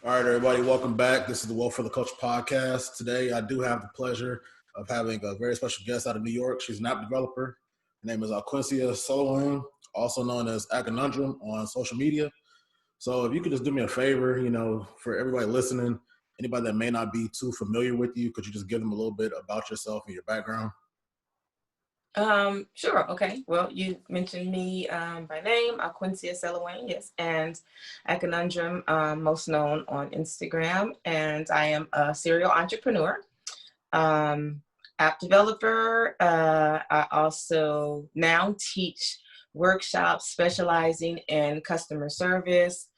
All right, everybody, welcome back. This is the Wealth for the Culture podcast. Today, I do have the pleasure of having a very special guest out of New York. She's an app developer. Her name is Alquincia Selolwane, also known as AKAnundrum on social media. So if you could just do me a favor, for everybody listening, anybody that may not be too familiar with you, could you just give them a little bit about yourself and your background? Sure. Okay. Well, you mentioned me by name, Alquincia Selolwane, yes, and AKAnundrum, most known on Instagram, and I am a serial entrepreneur, um, app developer. I also now teach workshops specializing in customer service,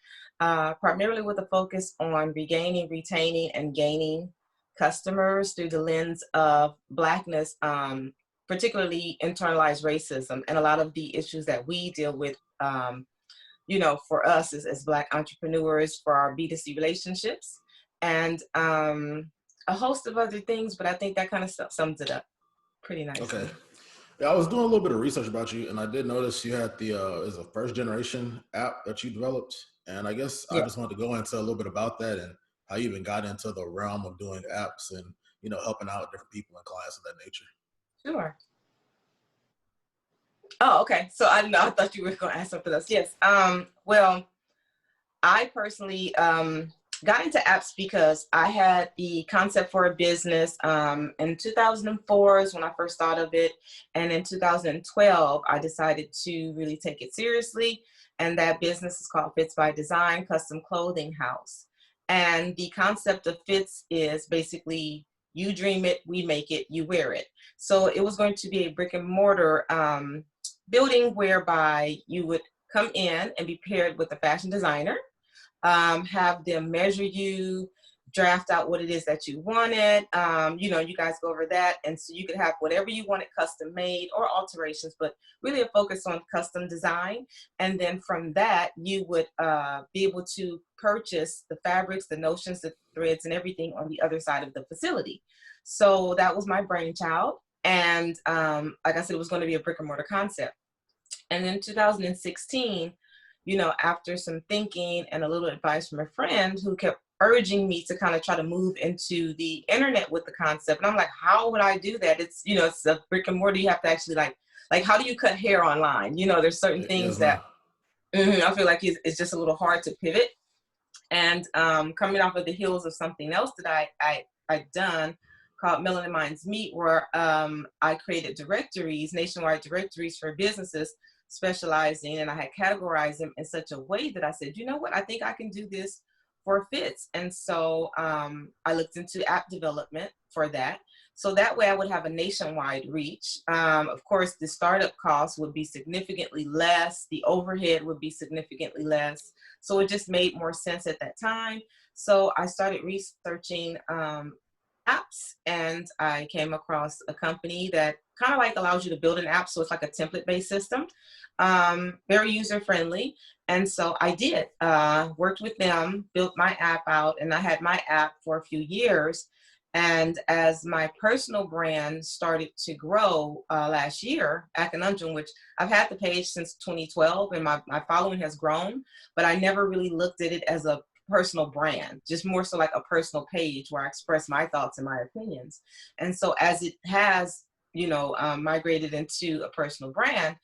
primarily with a focus on regaining, retaining, and gaining customers through the lens of Blackness. Particularly internalized racism and a lot of the issues that we deal with, for us as Black entrepreneurs for our B2C relationships and a host of other things, but I think that kind of sums it up pretty nicely. Okay. Yeah, I was doing a little bit of research about you, and I did notice you had is a first generation app that you developed. And I guess I Yeah, just wanted to go into a little bit about that and how you even got into the realm of doing apps and, helping out different people and clients of that nature. sure. Oh, okay. So I know, I thought you were going to ask something else. Yes. Well, I personally got into apps because I had the concept for a business in 2004 is when I first thought of it. And in 2012, I decided to really take it seriously. And that business is called Fits by Design Custom Clothing House. And the concept of Fits is basically you dream it, we make it, you wear it. So it was going to be a brick and mortar building whereby you would come in and be paired with a fashion designer, have them measure you, draft out what it is that you wanted. You guys go over that. And so you could have whatever you wanted custom made or alterations, but really a focus on custom design. And then from that, you would be able to purchase the fabrics, the notions, the threads, and everything on the other side of the facility. So that was my brainchild. And like I said, it was going to be a brick and mortar concept. And in 2016, after some thinking and a little advice from a friend who kept urging me to kind of try to move into the internet with the concept. And I'm like, how would I do that? It's a brick and mortar. You have to actually like, how do you cut hair online? There's certain things Yes, that ma'am. I feel like it's just a little hard to pivot. And coming off of the heels of something else that I'd done called Melanin Minds Meet, where I created directories, nationwide directories for businesses specializing, and I had categorized them in such a way that I said, you know what, I think I can do this for Fits. And so I looked into app development for that. So that way I would have a nationwide reach. Of course, the startup cost would be significantly less. The overhead would be significantly less. So it just made more sense at that time. So I started researching apps, and I came across a company that kind of like allows you to build an app. So it's like a template-based system, very user-friendly. And so I did, worked with them, built my app out, and I had my app for a few years. And as my personal brand started to grow last year, AKAnundrum, which I've had the page since 2012 and my following has grown, but I never really looked at it as a personal brand, just more so like a personal page where I express my thoughts and my opinions. And so as it has, migrated into a personal brand,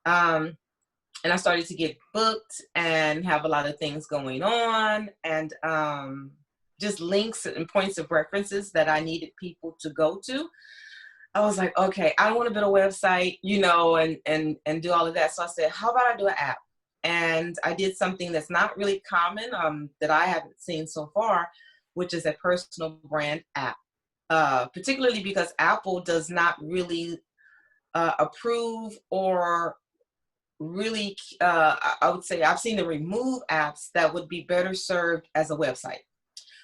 and I started to get booked and have a lot of things going on, and just links and points of references that I needed people to go to. I was like, okay, I don't want to build a website, and do all of that. So I said, how about I do an app? And I did something that's not really common, that I haven't seen so far, which is a personal brand app. Particularly because Apple does not really approve or really, I would say I've seen them remove apps that would be better served as a website.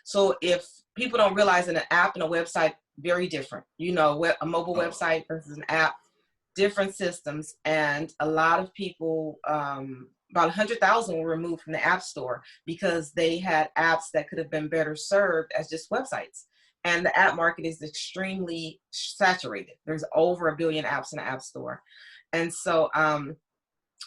So if people don't realize, an app and a website, very different, a mobile Oh, website versus an app, different systems. And a lot of people, about 100,000 were removed from the app store because they had apps that could have been better served as just websites. And the app market is extremely saturated. There's over 1 billion apps in the app store. And so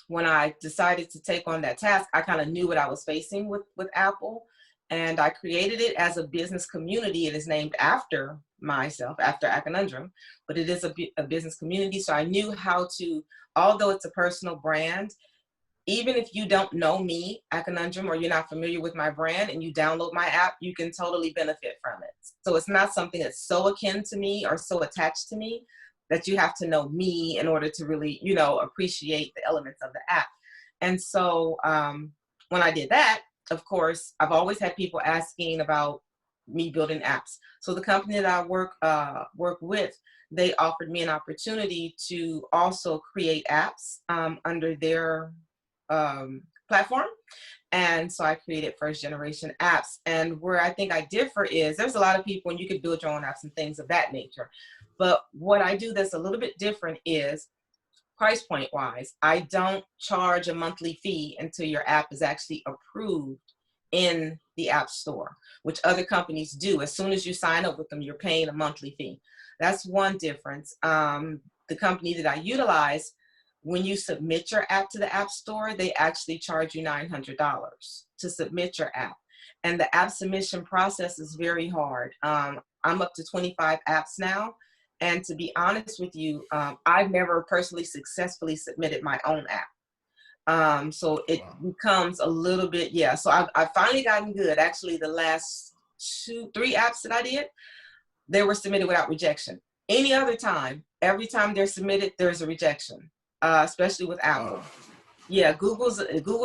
when I decided to take on that task, I kind of knew what I was facing with Apple. And I created it as a business community. It is named after myself, after AKAnundrum, but it is a business community. So I knew how to, although it's a personal brand, even if you don't know me, AKAnundrum, or you're not familiar with my brand and you download my app, you can totally benefit from it. So it's not something that's so akin to me or so attached to me that you have to know me in order to really, appreciate the elements of the app. And so when I did that, of course, I've always had people asking about me building apps. So the company that I work with, they offered me an opportunity to also create apps under their platform. And so I created first generation apps. And where I think I differ is there's a lot of people and you could build your own apps and things of that nature. But what I do that's a little bit different is price point wise, I don't charge a monthly fee until your app is actually approved in the app store, which other companies do. As soon as you sign up with them, you're paying a monthly fee. That's one difference. The company that I utilize, when you submit your app to the app store, they actually charge you $900 to submit your app. And the app submission process is very hard. I'm up to 25 apps now. And to be honest with you, I've never personally successfully submitted my own app. So it becomes a little bit, So I've finally gotten good. Actually, the last 3 apps that I did, they were submitted without rejection. Any other time, every time they're submitted, there's a rejection, especially with Apple. Yeah, Google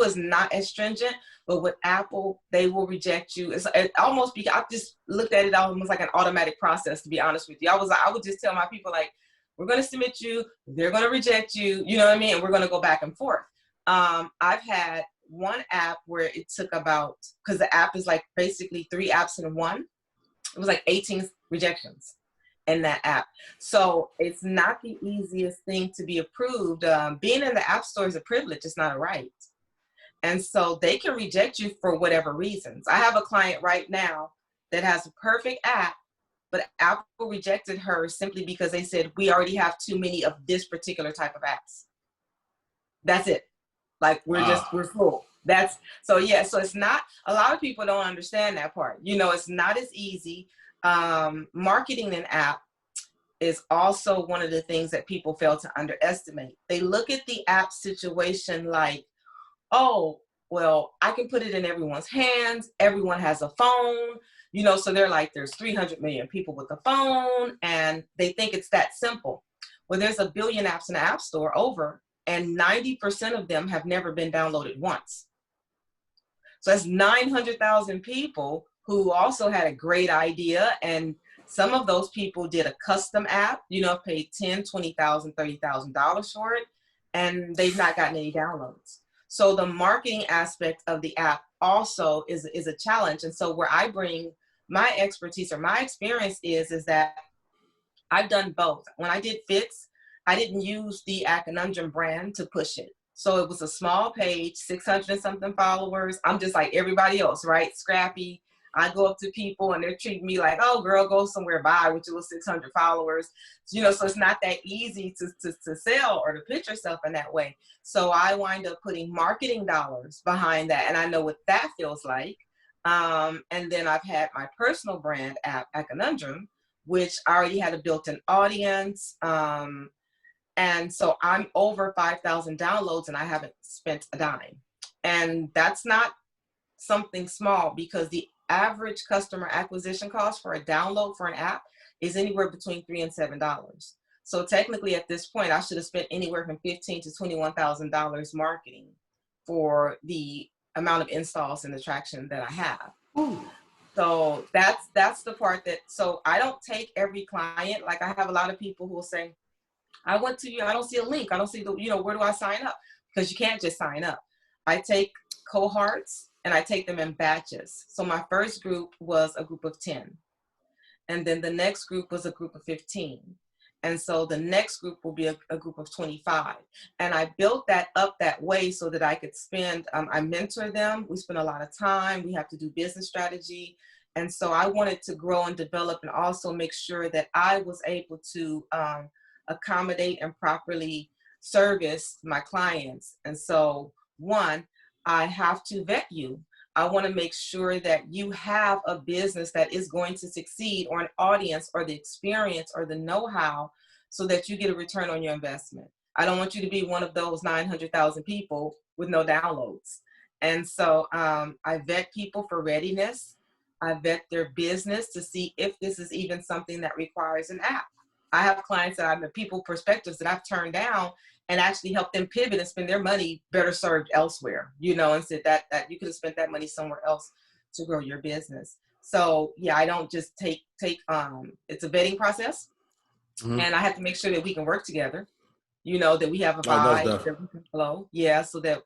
is not as stringent, but with Apple, they will reject you. It almost I just looked at it almost like an automatic process, to be honest with you. I would just tell my people, like, we're going to submit you, they're going to reject you, you know what I mean? And we're going to go back and forth. I've had one app where it took about, because the app is like basically 3 apps in one, it was like 18 rejections in that app. So it's not the easiest thing to be approved. Being in the app store is a privilege, it's not a right. And so they can reject you for whatever reasons. I have a client right now that has a perfect app, but Apple rejected her simply because they said, we already have too many of this particular type of apps. That's it. Like we're full. So it's not, a lot of people don't understand that part. It's not as easy. Marketing an app is also one of the things that people fail to underestimate. They look at the app situation like, oh, well, I can put it in everyone's hands. Everyone has a phone, so they're like, there's 300 million people with a phone, and they think it's that simple. Well, there's 1 billion apps in the app store over, and 90% of them have never been downloaded once. So that's 900,000 people who also had a great idea, and some of those people did a custom app, paid $10,000, $20,000, $30,000 for it, and they've not gotten any downloads. So the marketing aspect of the app also is a challenge. And so where I bring my expertise or my experience is that I've done both. When I did Fits, I didn't use the AKAnundrum brand to push it. So it was a small page, 600 and something followers. I'm just like everybody else, right? Scrappy. I go up to people and they're treating me like, oh, girl, go somewhere by, which was 600 followers. So it's not that easy to sell or to pitch yourself in that way. So I wind up putting marketing dollars behind that. And I know what that feels like. And then I've had my personal brand app, AKAnundrum, which I already had a built-in audience. And so I'm over 5,000 downloads and I haven't spent a dime. And that's not something small, because the average customer acquisition cost for a download for an app is anywhere between $3 and $7. So technically at this point, I should have spent anywhere from $15,000 to $21,000 marketing for the amount of installs and the traction that I have. Ooh. So that's the part that, so I don't take every client. Like I have a lot of people who will say, I went to you, I don't see a link. I don't see where do I sign up? Because you can't just sign up. I take cohorts and I take them in batches. So my first group was a group of 10. And then the next group was a group of 15. And so the next group will be a group of 25. And I built that up that way so that I could spend, I mentor them. We spend a lot of time. We have to do business strategy. And so I wanted to grow and develop and also make sure that I was able to accommodate and properly service my clients. And so one, I have to vet you. I want to make sure that you have a business that is going to succeed, or an audience, or the experience, or the know-how, so that you get a return on your investment. I don't want you to be one of those 900,000 people with no downloads. And so I vet people for readiness. I vet their business to see if this is even something that requires an app. I have clients that I'm the people perspectives that I've turned down and actually help them pivot and spend their money better served elsewhere, and said that you could have spent that money somewhere else to grow your business. So yeah, I don't just take it's a vetting process. Mm-hmm. And I have to make sure that we can work together, that we have a Oh, most vibe, definitely. that we can flow. Yeah. So that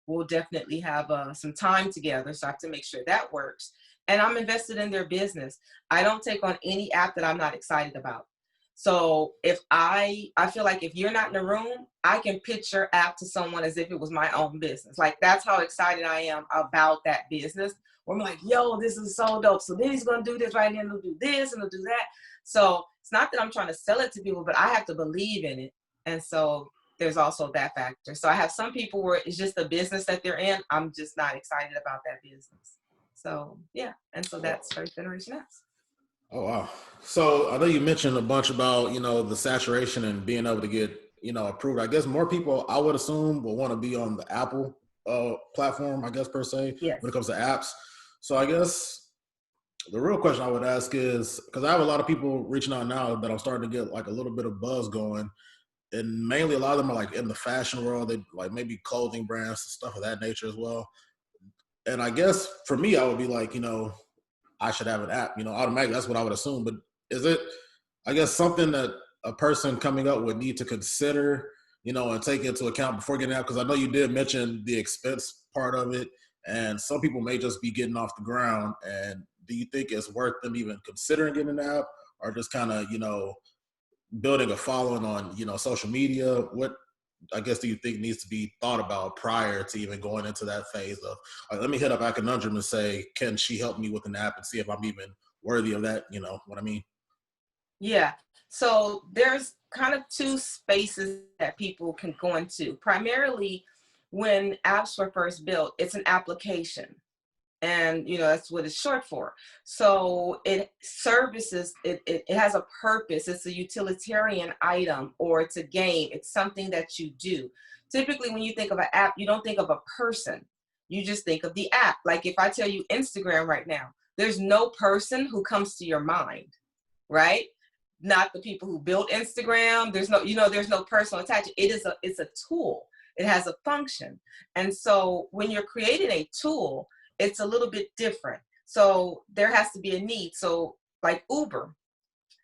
we'll definitely have some time together. So I have to make sure that works. And I'm invested in their business. I don't take on any app that I'm not excited about. So if I feel like if you're not in the room, I can pitch your app to someone as if it was my own business. Like, that's how excited I am about that business. Where I'm like, yo, this is so dope. So then he's going to do this right now, and he'll do this and he'll do that. So it's not that I'm trying to sell it to people, but I have to believe in it. And so there's also that factor. So I have some people where it's just the business that they're in. I'm just not excited about that business. So yeah. And so that's First Generation Apps. Oh, wow. So I know you mentioned a bunch about, the saturation and being able to get, approved. I guess more people, I would assume, will want to be on the Apple platform, I guess, per se, Yes. when it comes to apps. So I guess the real question I would ask is, because I have a lot of people reaching out now that I'm starting to get like a little bit of buzz going. And mainly a lot of them are like in the fashion world. They like maybe clothing brands, stuff of that nature as well. And I guess for me, I would be like, I should have an app, automatically. That's what I would assume. But is it, I guess, something that a person coming up would need to consider, and take into account before getting out? Because I know you did mention the expense part of it, and some people may just be getting off the ground. And do you think it's worth them even considering getting an app, or just kind of, building a following on, social media? What, I guess, do you think needs to be thought about prior to even going into that phase of, let me hit up AKAnundrum and say, can she help me with an app, and see if I'm even worthy of that? You know what I mean? Yeah. So there's kind of two spaces that people can go into. Primarily, when apps were first built, it's an application. And that's what it's short for. So it services, it has a purpose. It's a utilitarian item, or it's a game. It's something that you do. Typically, when you think of an app, you don't think of a person. You just think of the app. Like if I tell you Instagram right now, there's no person who comes to your mind, right? Not the people who built Instagram. There's no, there's no personal attachment. It's a tool. It has a function. And so when you're creating a tool, it's a little bit different. So there has to be a need. So like Uber,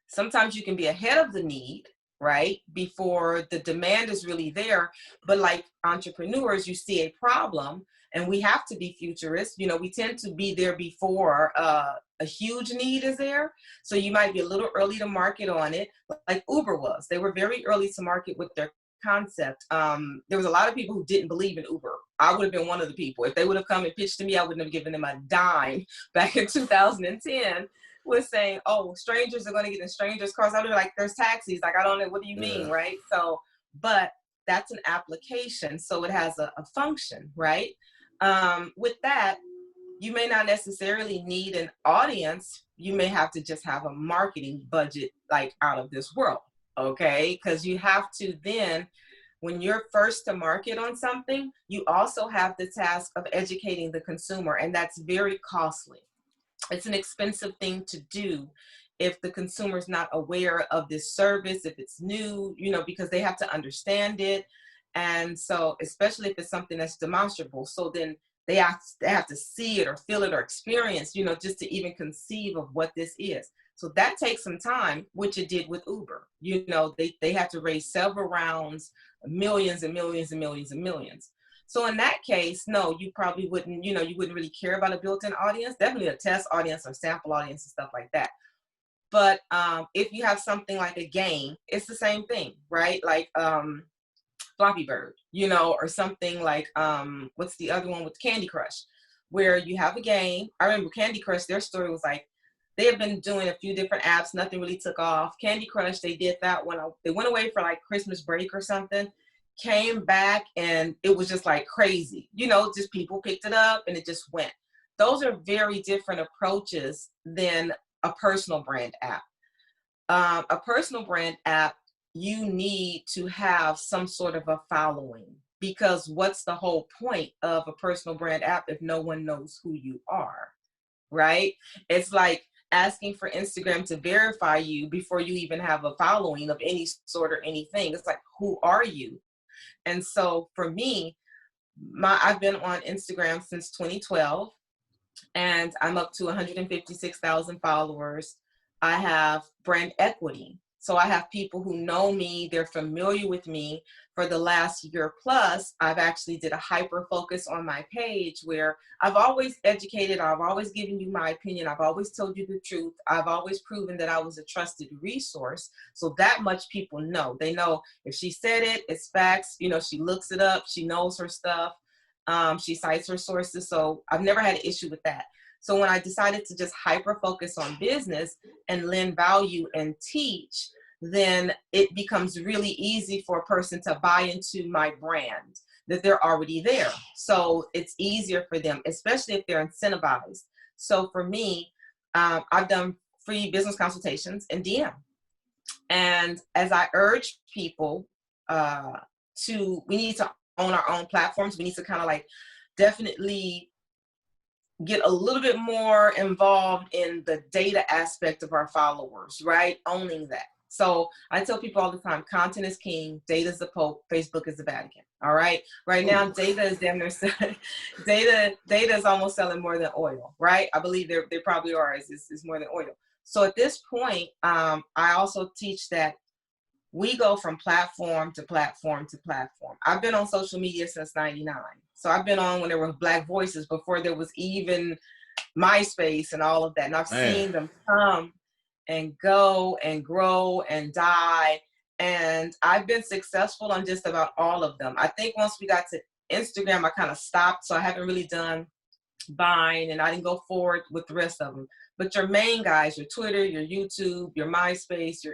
sometimes you can be ahead of the need, right? Before the demand is really there. But like entrepreneurs, you see a problem, and we have to be futurists. We tend to be there before a huge need is there. So you might be a little early to market on it, like Uber was. They were very early to market with their concept. There was a lot of people who didn't believe in Uber. I would have been one of the people. If they would have come and pitched to me, I wouldn't have given them a dime back in 2010, was saying, oh, strangers are going to get in strangers' cars. I would be like, there's taxis. Like, I don't know. What do you mean, right? So, but that's an application. So it has a function, right? With that, you may not necessarily need an audience. You may have to just have a marketing budget like out of this world. Okay, because you have to then, when you're first to market on something, you also have the task of educating the consumer, and that's very costly. It's an expensive thing to do if the consumer's not aware of this service, if it's new, because they have to understand it. And so, especially if it's something that's demonstrable, so then they have to see it or feel it or experience, just to even conceive of what this is. So that takes some time, which it did with Uber. They had to raise several rounds, millions and millions and millions and millions. So in that case, no, you probably wouldn't, you wouldn't really care about a built-in audience, definitely a test audience or sample audience and stuff like that. But if you have something like a game, it's the same thing, right? Like Flappy Bird, or something like, what's the other one with Candy Crush, where you have a game. I remember Candy Crush, their story was like, they have been doing a few different apps. Nothing really took off. Candy Crush, they did that one. They went away for like Christmas break or something. came back and it was just like crazy. You know, just people picked it up and it just went. Those are very different approaches than a personal brand app. A personal brand app, you need to have some sort of a following, because what's the whole point of a personal brand app if no one knows who you are, right? It's like asking for Instagram to verify you before you even have a following of any sort or anything. It's like, who are you? And so for me, I've been on Instagram since 2012, and I'm up to 156,000 followers. I have brand equity. So I have people who know me, they're familiar with me. For the last year plus, I've actually did a hyper focus on my page where I've always educated, I've always given you my opinion, I've always told you the truth, I've always proven that I was a trusted resource. So that much people know. They know if she said it, it's facts. You know, she looks it up, she knows her stuff, she cites her sources. So I've never had an issue with that. So when I decided to just hyper focus on business and lend value and teach, then it becomes really easy for a person to buy into my brand, that they're already there. So it's easier for them, especially if they're incentivized. So for me, I've done free business consultations in DM. And as I urge people we need to own our own platforms. We need to kind of like definitely get a little bit more involved in the data aspect of our followers, right? Owning that. So I tell people all the time, content is king, data is the Pope, Facebook is the Vatican. All right. Right now, data is damn near data is almost selling more than oil, right? I believe they probably are. It's more than oil. So at this point, I also teach that we go from platform to platform to platform. I've been on social media since '99. So I've been on when there were Black voices, before there was even MySpace and all of that. And I've seen them come and go and grow and die. And I've been successful on just about all of them. I think once we got to Instagram, I kind of stopped. So I haven't really done Vine, and I didn't go forward with the rest of them. But your main guys, your Twitter, your YouTube, your MySpace, your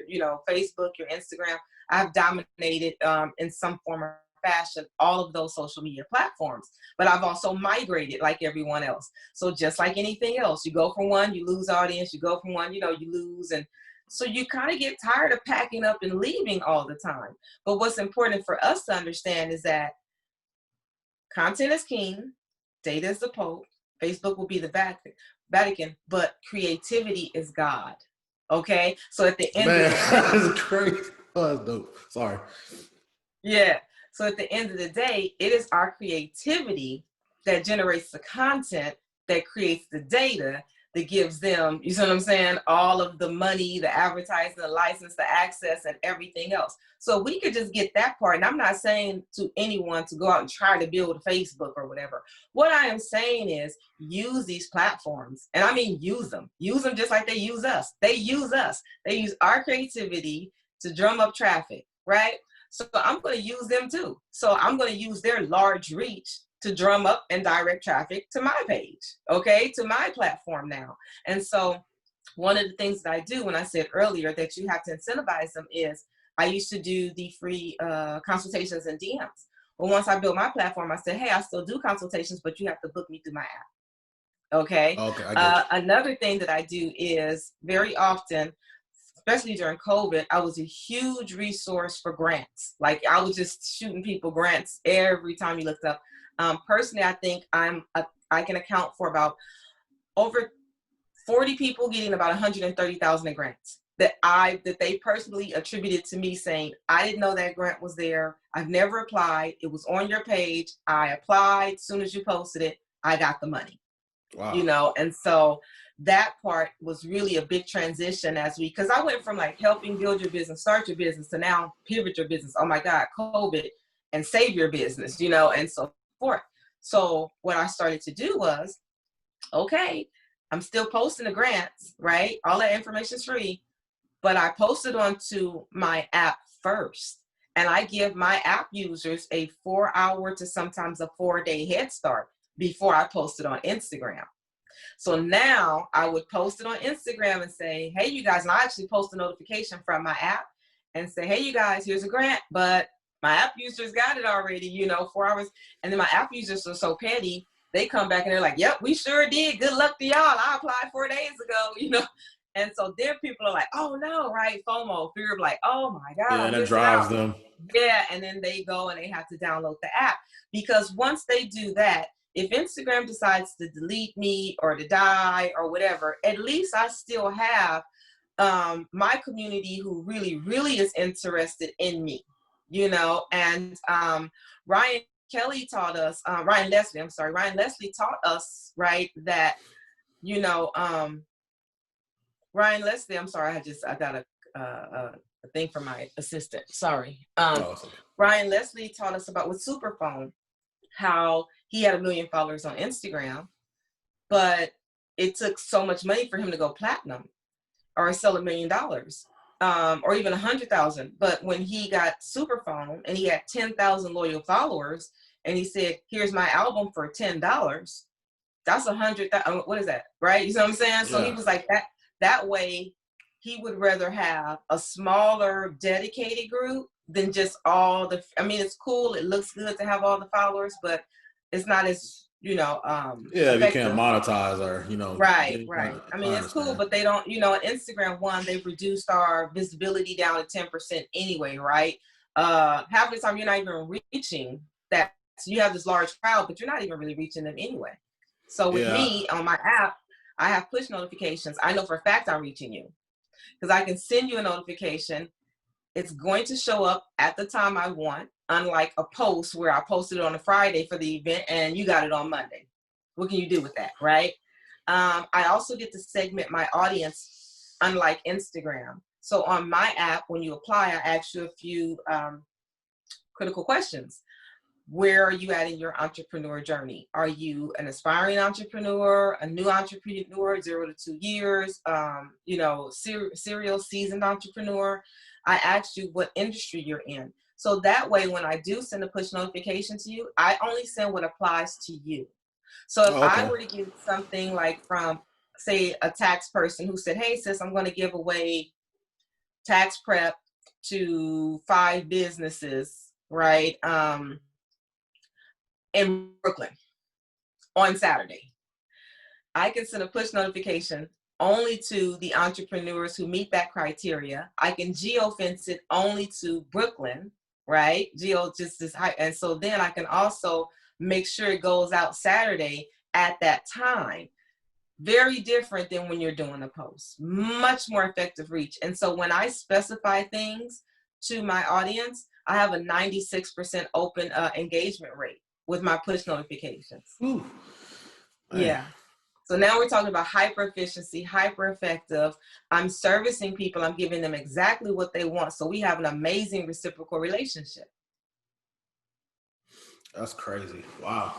Facebook, your Instagram, I've dominated in some form or fashion all of those social media platforms. But I've also migrated like everyone else. So just like anything else, you go from one, you lose audience, you go from one, you lose. And so you kind of get tired of packing up and leaving all the time. But what's important for us to understand is that content is king, data is the Pope, Facebook will be the Vatican, but creativity is God. Okay? So at the end of the day, that's crazy. Oh, that's dope. Sorry. Yeah. So at the end of the day, it is our creativity that generates the content, that creates the data, that gives them, you see what I'm saying, all of the money, the advertising, the license, the access, and everything else. So we could just get that part. And I'm not saying to anyone to go out and try to build a Facebook or whatever. What I am saying is use these platforms. And I mean use them. Use them just like they use us. They use us. They use our creativity to drum up traffic, right? So I'm going to use them too. So I'm going to use their large reach to drum up and direct traffic to my page, okay, to my platform now. And so one of the things that I do, when I said earlier that you have to incentivize them, is I used to do the free consultations and DMs. But once I built my platform, I said, hey, I still do consultations, but you have to book me through my app. Okay. Another thing that I do is very often, especially during COVID, I was a huge resource for grants. Like I was just shooting people grants every time you looked up. Personally, I think I can account for about over 40 people getting about 130,000 in grants that they personally attributed to me, saying, I didn't know that grant was there. I've never applied. It was on your page. I applied. As soon as you posted it, I got the money. Wow. And so that part was really a big transition because I went from like helping build your business, start your business, to now pivot your business. Oh my God, COVID, and save your business, and so forth. So what I started to do was, okay, I'm still posting the grants, right? All that information is free, but I posted onto my app first. And I give my app users a 4-hour to sometimes a 4-day head start before I post it on Instagram. So now I would post it on Instagram and say, hey, you guys, and I actually post a notification from my app and say, hey, you guys, here's a grant, but My app users got it already, 4 hours. And then my app users are so petty. They come back and they're like, yep, we sure did. Good luck to y'all. I applied 4 days ago. And so then people are like, oh no, right? FOMO, fear of like, oh my God, Yeah, I'm that missing drives out. them. Yeah, and then they go and they have to download the app, because once they do that, if Instagram decides to delete me or to die or whatever, at least I still have my community who really, really is interested in me, and Ryan Leslie taught us, right, that, Ryan Leslie, I'm sorry, I got a thing from my assistant. Sorry. Okay. Ryan Leslie taught us about with Superphone, how he had 1 million followers on Instagram, but it took so much money for him to go platinum or sell $1 million, or even 100,000. But when he got Superphone and he had 10,000 loyal followers, and he said, "Here's my album for $10," that's 100,000. What is that, right? You know what I'm saying? So he was like that. That way, he would rather have a smaller, dedicated group than just all the. I mean, it's cool. It looks good to have all the followers, but it's not as Yeah, effective. you can't monetize or Right. I mean, it's cool, but they don't. At Instagram, they've reduced our visibility down to 10% anyway, right? Half the time you're not even reaching that. So you have this large crowd, but you're not even really reaching them anyway. So with me on my app, I have push notifications. I know for a fact I'm reaching you, because I can send you a notification. It's going to show up at the time I want, unlike a post where I posted it on a Friday for the event and you got it on Monday. What can you do with that, right? I also get to segment my audience, unlike Instagram. So on my app, when you apply, I ask you a few critical questions. Where are you at in your entrepreneur journey? Are you an aspiring entrepreneur, a new entrepreneur, 0 to 2 years, serial seasoned entrepreneur? I asked you what industry you're in. So that way, when I do send a push notification to you, I only send what applies to you. So if I were to get something like from, say, a tax person who said, "Hey, sis, I'm going to give away tax prep to 5 businesses, right, in Brooklyn on Saturday," I can send a push notification only to the entrepreneurs who meet that criteria. I can geo-fence it only to Brooklyn, right? Just as high. And so then I can also make sure it goes out Saturday at that time. Very different than when you're doing a post. Much more effective reach. And so when I specify things to my audience, I have a 96% open engagement rate with my push notifications. Ooh. Yeah. So now we're talking about hyper efficiency, hyper effective. I'm servicing people. I'm giving them exactly what they want. So we have an amazing reciprocal relationship. That's crazy. Wow.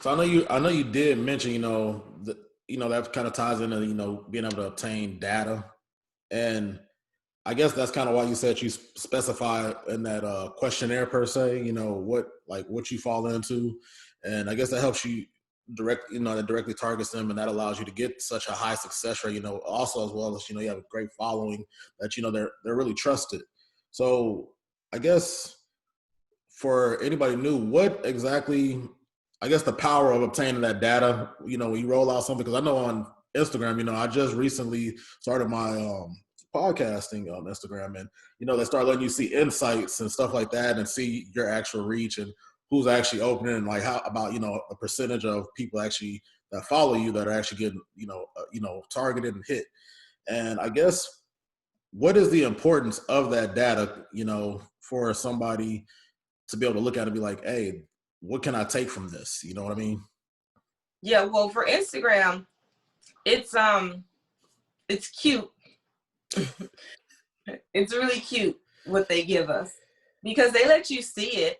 So I know you did mention, that kind of ties into, being able to obtain data. And I guess that's kind of why you said you specify in that questionnaire per se, what you fall into. And I guess that helps you that directly targets them, and that allows you to get such a high success rate, also, as well as, you have a great following that, they're really trusted. So I guess for anybody new, what exactly, I guess, the power of obtaining that data, when you roll out something, because I know on Instagram, I just recently started my podcasting on Instagram, and, they start letting you see insights and stuff like that and see your actual reach and who's actually opening, and like how about, a percentage of people actually that follow you that are actually getting, targeted and hit. And I guess, what is the importance of that data, for somebody to be able to look at it and be like, hey, what can I take from this? You know what I mean? Yeah, well, for Instagram, it's cute. It's really cute what they give us, because they let you see it,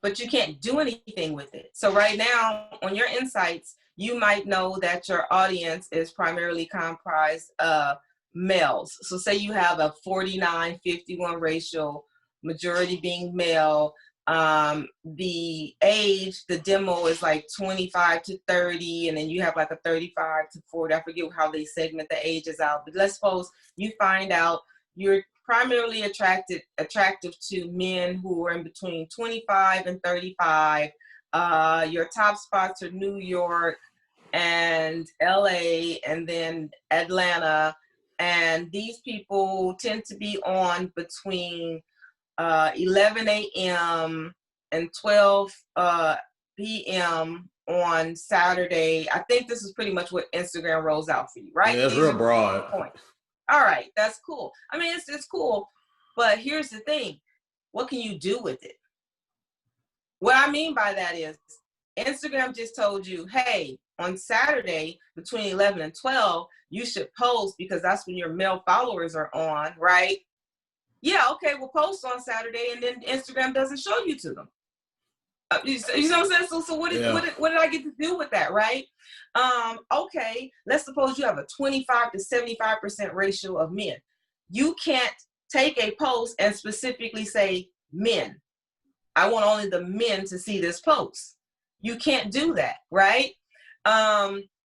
but you can't do anything with it. So right now on your insights, you might know that your audience is primarily comprised of males. So say you have a 49-51 ratio, majority being male. The age, the demo is like 25 to 30, and then you have like a 35 to 40. I forget how they segment the ages out, but let's suppose you find out you're primarily attractive to men who are in between 25 and 35. Your top spots are New York and LA and then Atlanta. And these people tend to be on between 11 a.m. and 12 p.m. on Saturday. I think this is pretty much what Instagram rolls out for you, right? Yeah, it's real broad. Points. All right, that's cool. I mean, it's cool, but here's the thing. What can you do with it? What I mean by that is Instagram just told you, hey, on Saturday between 11 and 12, you should post because that's when your male followers are on, right? Yeah, okay, we'll post on Saturday, and then Instagram doesn't show you to them. You know what I'm saying? So what did I get to do with that, right? Okay, let's suppose you have a 25 to 75% ratio of men. You can't take a post and specifically say men. I want only the men to see this post. You can't do that, right?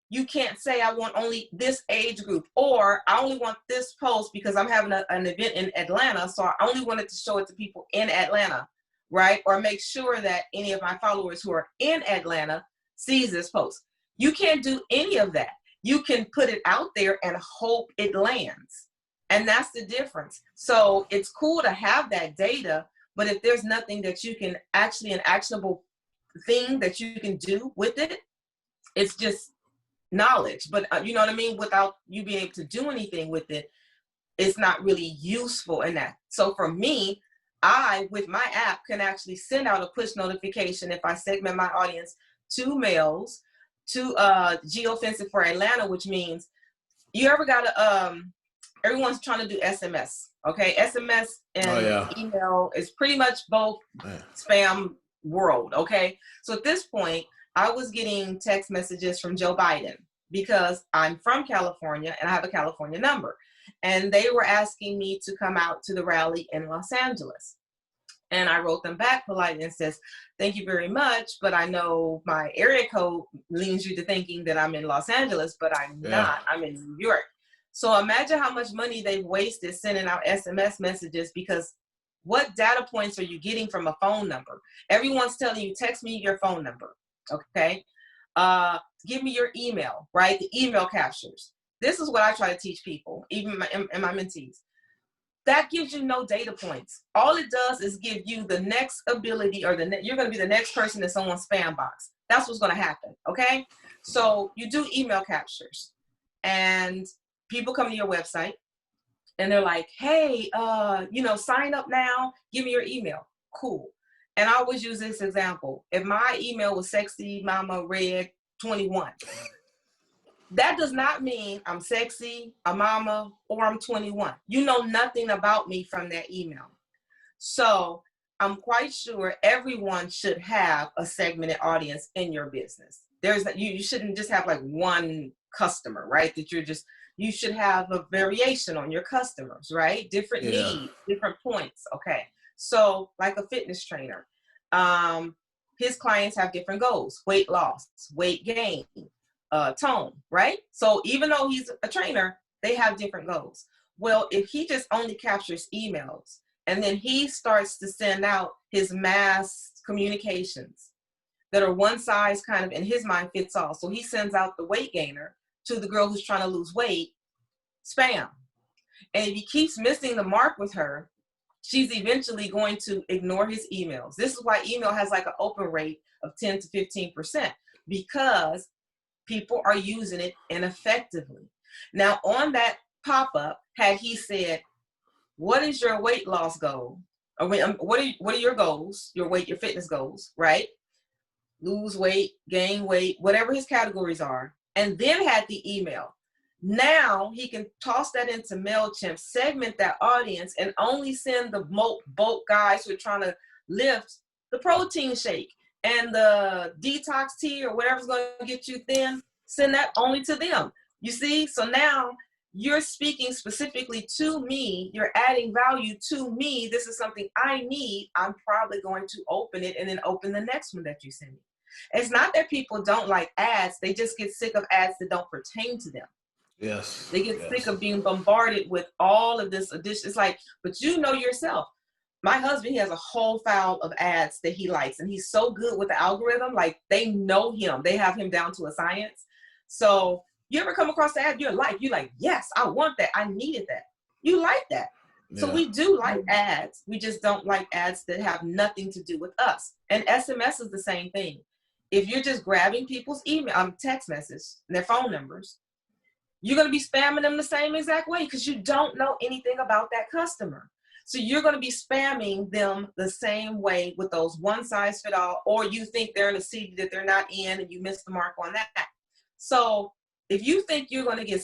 You can't say I want only this age group, or I only want this post because I'm having an event in Atlanta, so I only wanted to show it to people in Atlanta, right? Or make sure that any of my followers who are in Atlanta sees this post. You can't do any of that. You can put it out there and hope it lands. And that's the difference. So it's cool to have that data, but if there's nothing that you can actually, an actionable thing that you can do with it, it's just knowledge. But you know what I mean? Without you being able to do anything with it, it's not really useful in that. So for me, I, with my app, can actually send out a push notification if I segment my audience to males, to geofencing for Atlanta, which means you ever got to, everyone's trying to do SMS, okay? SMS and email is pretty much both spam world, okay? So at this point, I was getting text messages from Joe Biden because I'm from California and I have a California number. And they were asking me to come out to the rally in Los Angeles. And I wrote them back politely and says, thank you very much, but I know my area code leans you to thinking that I'm in Los Angeles, but I'm not. I'm in New York. So imagine how much money they've wasted sending out SMS messages, because what data points are you getting from a phone number? Everyone's telling you, text me your phone number, okay? Give me your email, right? The email captures. This is what I try to teach people, even my mentees. That gives you no data points. All it does is give you the next ability, or you're going to be the next person in someone's spam box. That's what's going to happen, okay? So you do email captures, and people come to your website, and they're like, hey, sign up now. Give me your email. Cool. And I always use this example. If my email was sexy mama red 21, that does not mean I'm sexy, a mama, or I'm 21. You know nothing about me from that email. So I'm quite sure everyone should have a segmented audience in your business. You shouldn't just have like one customer, right? You should have a variation on your customers, right? Different needs, different points. Okay. So like a fitness trainer, his clients have different goals: weight loss, weight gain, tone, right? So even though he's a trainer, they have different goals. Well, if he just only captures emails and then he starts to send out his mass communications that are one size kind of in his mind fits all. So he sends out the weight gainer to the girl who's trying to lose weight, spam. And if he keeps missing the mark with her, she's eventually going to ignore his emails. This is why email has like an open rate of 10 to 15%, because people are using it ineffectively. Now, on that pop-up, had he said, what is your weight loss goal? Or what are your goals, your weight, your fitness goals, right? Lose weight, gain weight, whatever his categories are, and then had the email. Now he can toss that into MailChimp, segment that audience, and only send the bulk guys who are trying to lift the protein shake and the detox tea or whatever's going to get you thin. Send that only to them. You see? So now you're speaking specifically to me. You're adding value to me. This is something I need. I'm probably going to open it and then open the next one that you send me. It's not that people don't like ads. They just get sick of ads that don't pertain to them. Yes. They get sick Yes. of being bombarded with all of this addition. It's like, but you know yourself. My husband, he has a whole file of ads that he likes, and he's so good with the algorithm. Like, they know him. They have him down to a science. So you ever come across the ad you're like, yes, I want that. I needed that. You like that. So Yeah. we do like ads. We just don't like ads that have nothing to do with us. And SMS is the same thing. If you're just grabbing people's email, text message, their phone numbers, you're going to be spamming them the same exact way because you don't know anything about that customer. So you're going to be spamming them the same way with those one size fit all, or you think they're in a city that they're not in and you missed the mark on that. So if you think you're going to get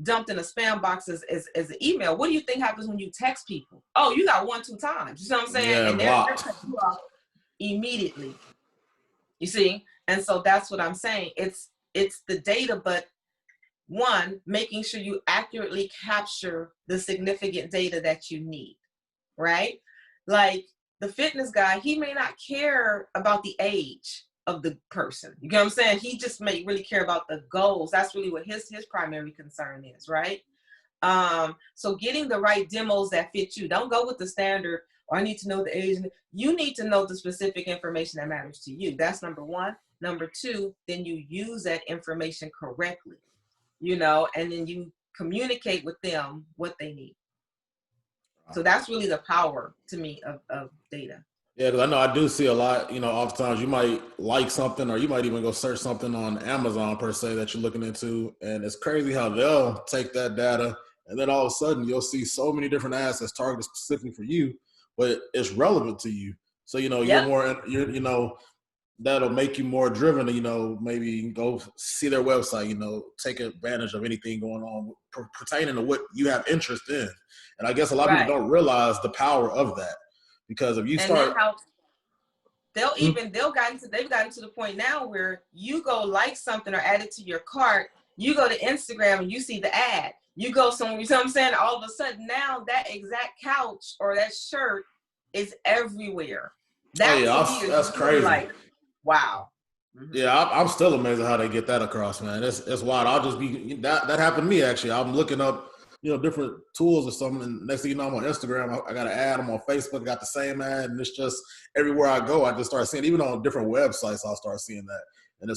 dumped in a spam box as an email, what do you think happens when you text people? Oh, you got 1-2 times. You know what I'm saying? Yeah, And they're blocked. cutting you off immediately. You see? And so that's what I'm saying. It's the data, but one, making sure you accurately capture the significant data that you need, right? Like the fitness guy, he may not care about the age of the person. You get what I'm saying? He just may really care about the goals. That's really what his primary concern is, right? So getting the right demos that fit you. Don't go with the standard, or I need to know the age. You need to know the specific information that matters to you. That's number one. Number two, then you use that information correctly, and then you communicate with them what they need. So that's really the power to me of data. Yeah, because I know I do see a lot, oftentimes you might like something or you might even go search something on Amazon per se that you're looking into. And it's crazy how they'll take that data and then all of a sudden you'll see so many different ads that's targeted specifically for you, but it's relevant to you. So, Yep. that'll make you more driven to, maybe go see their website, take advantage of anything going on pertaining to what you have interest in. And I guess a lot of people don't realize the power of that. Because if you and then how they've gotten to the point now where you go like something or add it to your cart, you go to Instagram and you see the ad. You go somewhere, you know what I'm saying? All of a sudden now that exact couch or that shirt is everywhere. That to me that's is really crazy. like, wow. Mm-hmm. Yeah, I'm still amazed at how they get that across, man. It's wild. I'll just be that happened to me actually. I'm looking up, different tools or something, and next thing you know, I'm on Instagram. I got an ad. I'm on Facebook. Got the same ad, and it's just everywhere I go, I just start seeing. Even on different websites, I'll start seeing that. And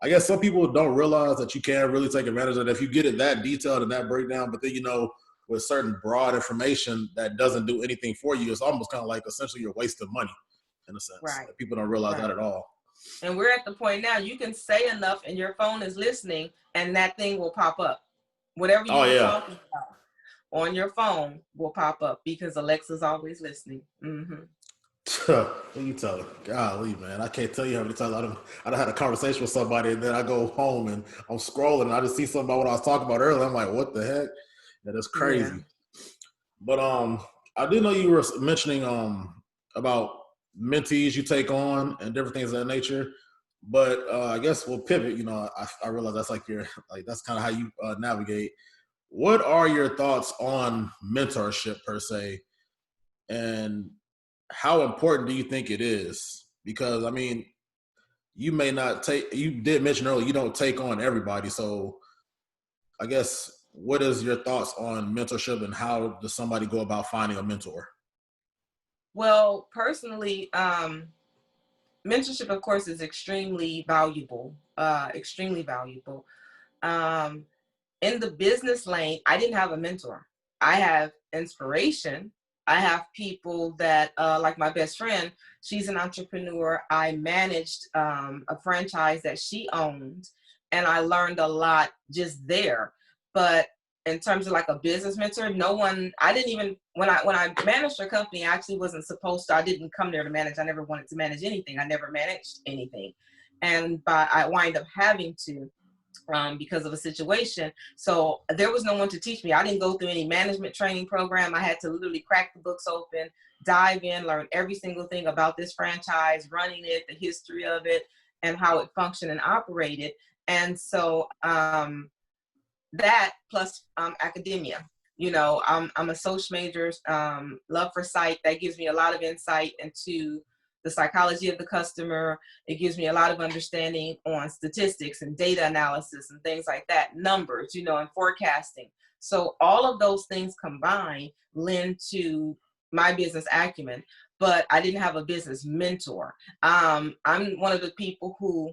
I guess some people don't realize that you can really take advantage of it if you get it that detailed and that breakdown. But then with certain broad information that doesn't do anything for you, it's almost kind of like essentially you're wasting money in a sense. Right. Like, people don't realize that at all. And we're at the point now you can say enough and your phone is listening and that thing will pop up. Whatever you were talking about on your phone will pop up because Alexa's always listening. Mm-hmm. What you telling? Golly, man. I can't tell you how many times I had a conversation with somebody and then I go home and I'm scrolling and I just see something about what I was talking about earlier. I'm like, what the heck? That is crazy. Yeah. But I did know you were mentioning about mentees you take on and different things of that nature. But I guess we'll pivot. I realize that's that's kind of how you navigate. What are your thoughts on mentorship per se, and how important do you think it is? Because I mean, you did mention earlier you don't take on everybody. So I guess what is your thoughts on mentorship and how does somebody go about finding a mentor? Well, personally, mentorship, of course, is extremely valuable. In the business lane, I didn't have a mentor. I have inspiration. I have people that, like my best friend, she's an entrepreneur. I managed a franchise that she owned, and I learned a lot just there. But in terms of like a business mentor, I didn't even, when I managed her company, I actually wasn't supposed to, I didn't come there to manage. I never wanted to manage anything. I never managed anything. And I wind up having to, because of a situation. So there was no one to teach me. I didn't go through any management training program. I had to literally crack the books open, dive in, learn every single thing about this franchise, running it, the history of it, and how it functioned and operated. And so that plus academia. I'm a social major, love for sight. That gives me a lot of insight into the psychology of the customer. It gives me a lot of understanding on statistics and data analysis and things like that, numbers, you know, and forecasting. So all of those things combined lend to my business acumen, but I didn't have a business mentor. I'm one of the people who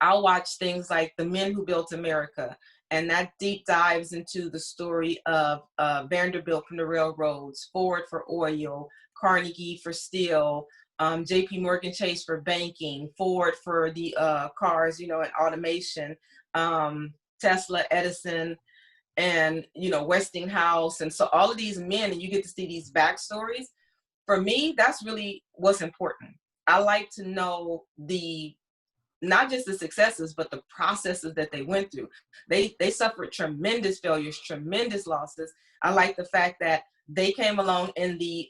I'll watch things like The Men Who Built America, and that deep dives into the story of Vanderbilt from the railroads, Ford for oil, Carnegie for steel, JP Morgan Chase for banking, Ford for the cars, you know, and automation, Tesla, Edison, and, you know, Westinghouse. And so all of these men, and you get to see these backstories. For me, that's really what's important. I like to know not just the successes, but the processes that they went through. They suffered tremendous failures, tremendous losses. I like the fact that they came along in the,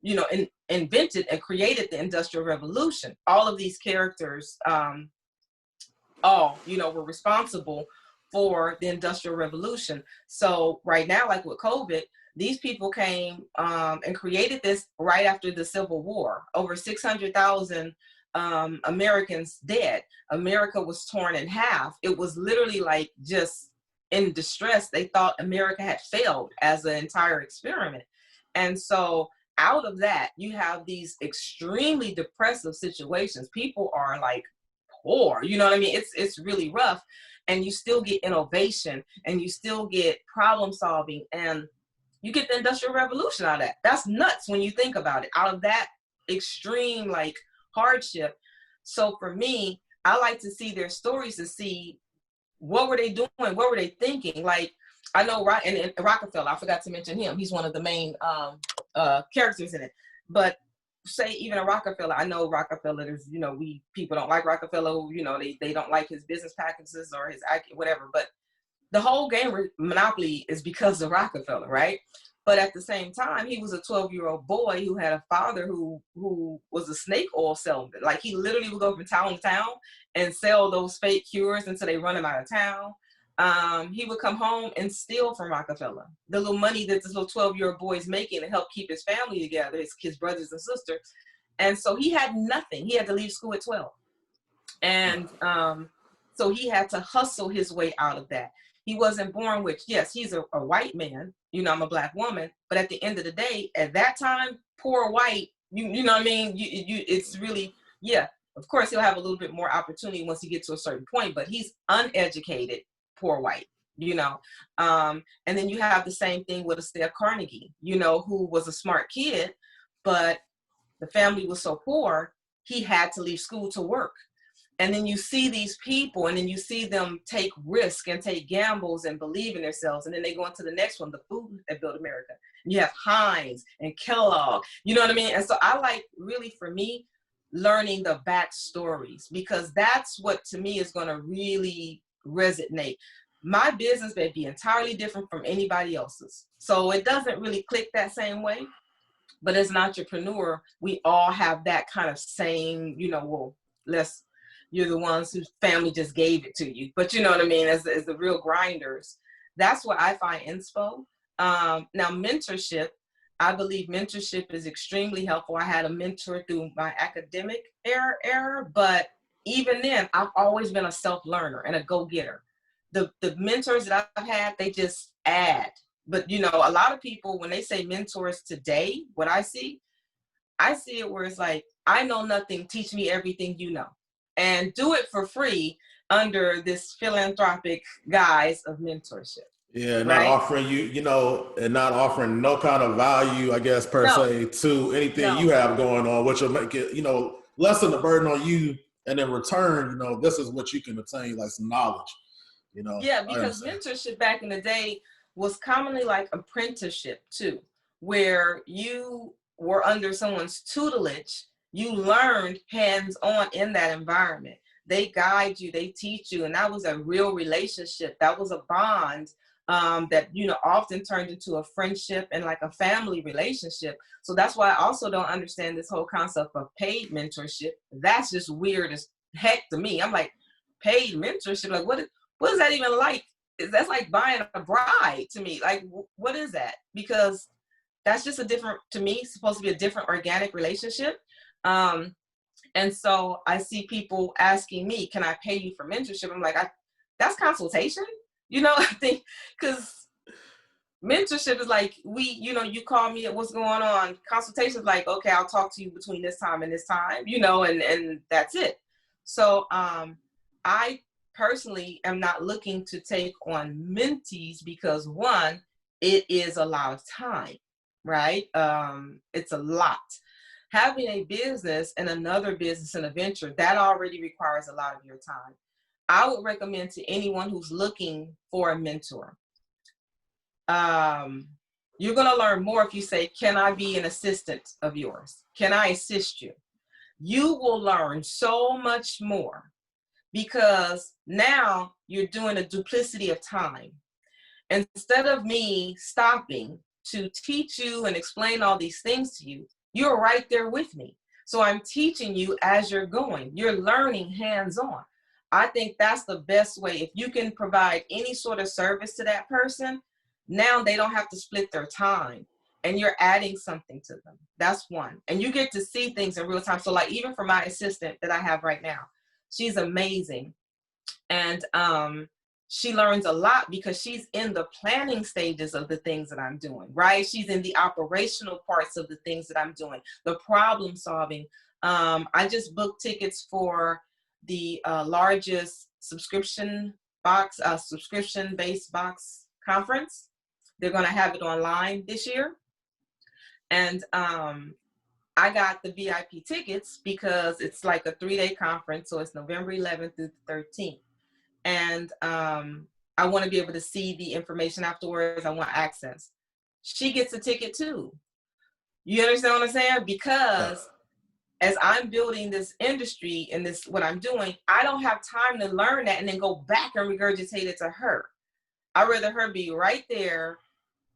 you know, invented and created the Industrial Revolution. All of these characters, all, you know, were responsible for the Industrial Revolution. So right now, like with COVID, these people came and created this right after the Civil War. Over 600,000 Americans dead. America was torn in half. It was literally like just in distress. They thought America had failed as an entire experiment. And so out of that, you have these extremely depressive situations. People are like poor, you know what I mean? It's really rough. And you still get innovation, and you still get problem solving, and you get the Industrial Revolution out of that. That's nuts when you think about it, out of that extreme like hardship. So for me, I like to see their stories to see what were they doing, what were they thinking. Like I know and Rockefeller, I forgot to mention him. He's one of the main characters in it. But say even a Rockefeller, I know Rockefeller, there's, you know, people don't like Rockefeller, you know, they don't like his business practices or his whatever, but the whole game Monopoly is because of Rockefeller, right? But at the same time, he was a 12-year-old boy who had a father who was a snake oil salesman. Like he literally would go from town to town and sell those fake cures until they run him out of town. He would come home and steal from Rockefeller the little money that this little 12-year-old boy is making to help keep his family together, his brothers and sisters. And so he had nothing. He had to leave school at 12. And so he had to hustle his way out of that. He wasn't born with, yes, he's a white man, you know, I'm a Black woman, but at the end of the day, at that time, poor white, you know what I mean? It's really, yeah, of course he'll have a little bit more opportunity once he gets to a certain point, but he's uneducated, poor white, you know? And then you have the same thing with a Carnegie, you know, who was a smart kid, but the family was so poor, he had to leave school to work. And then you see these people, and then you see them take risk and take gambles and believe in themselves. And then they go into the next one, the food that built America. And you have Heinz and Kellogg, you know what I mean? And so I like, really for me, learning the backstories, because that's what to me is going to really resonate. My business may be entirely different from anybody else's. So it doesn't really click that same way. But as an entrepreneur, we all have that kind of same, you know, well, you're the ones whose family just gave it to you. But you know what I mean, as the real grinders. That's what I find inspo. Now, mentorship, I believe mentorship is extremely helpful. I had a mentor through my academic era, but even then, I've always been a self-learner and a go-getter. The mentors that I've had, they just add. But, you know, a lot of people, when they say mentors today, what I see it where it's like, I know nothing, teach me everything you know. And do it for free under this philanthropic guise of mentorship. Yeah, not offering you know, and not offering no kind of value, I guess, per se, to anything you have going on, which will make it, you know, lessen the burden on you. And in return, you know, this is what you can obtain, like some knowledge, you know. Yeah, because mentorship back in the day was commonly like apprenticeship too, where you were under someone's tutelage. You learned hands-on in that environment. They guide you, they teach you, and that was a real relationship. That was a bond that, you know, often turned into a friendship and like a family relationship. So that's why I also don't understand this whole concept of paid mentorship. That's just weird as heck to me. I'm like, paid mentorship? Like, what is that even like? That's like buying a bride to me. Like, what is that? Because that's just a different, to me, supposed to be a different organic relationship. And so I see people asking me, can I pay you for mentorship? I'm like, that's consultation. I think because mentorship is like, you call me, what's going on? Consultation is like, okay, I'll talk to you between this time and this time, and that's it. So I personally am not looking to take on mentees because one, it is a lot of time, right? It's a lot. Having a business and another business and a venture, that already requires a lot of your time. I would recommend to anyone who's looking for a mentor. You're going to learn more if you say, can I be an assistant of yours? Can I assist you? You will learn so much more because now you're doing a duplicity of time. Instead of me stopping to teach you and explain all these things to you, you're right there with me. So I'm teaching you as you're going. You're learning hands-on. I think that's the best way. If you can provide any sort of service to that person, now they don't have to split their time and you're adding something to them. That's one. And you get to see things in real time. So like even for my assistant that I have right now, she's amazing. And she learns a lot because she's in the planning stages of the things that I'm doing, right? She's in the operational parts of the things that I'm doing, the problem solving. I just booked tickets for the largest subscription-based box conference. They're going to have it online this year. And I got the VIP tickets because it's like a 3-day conference. So it's November 11th through the 13th. And I want to be able to see the information afterwards. I want access. She gets a ticket too. You understand what I'm saying? Because as I'm building this industry and this, what I'm doing, I don't have time to learn that and then go back and regurgitate it to her. I'd rather her be right there,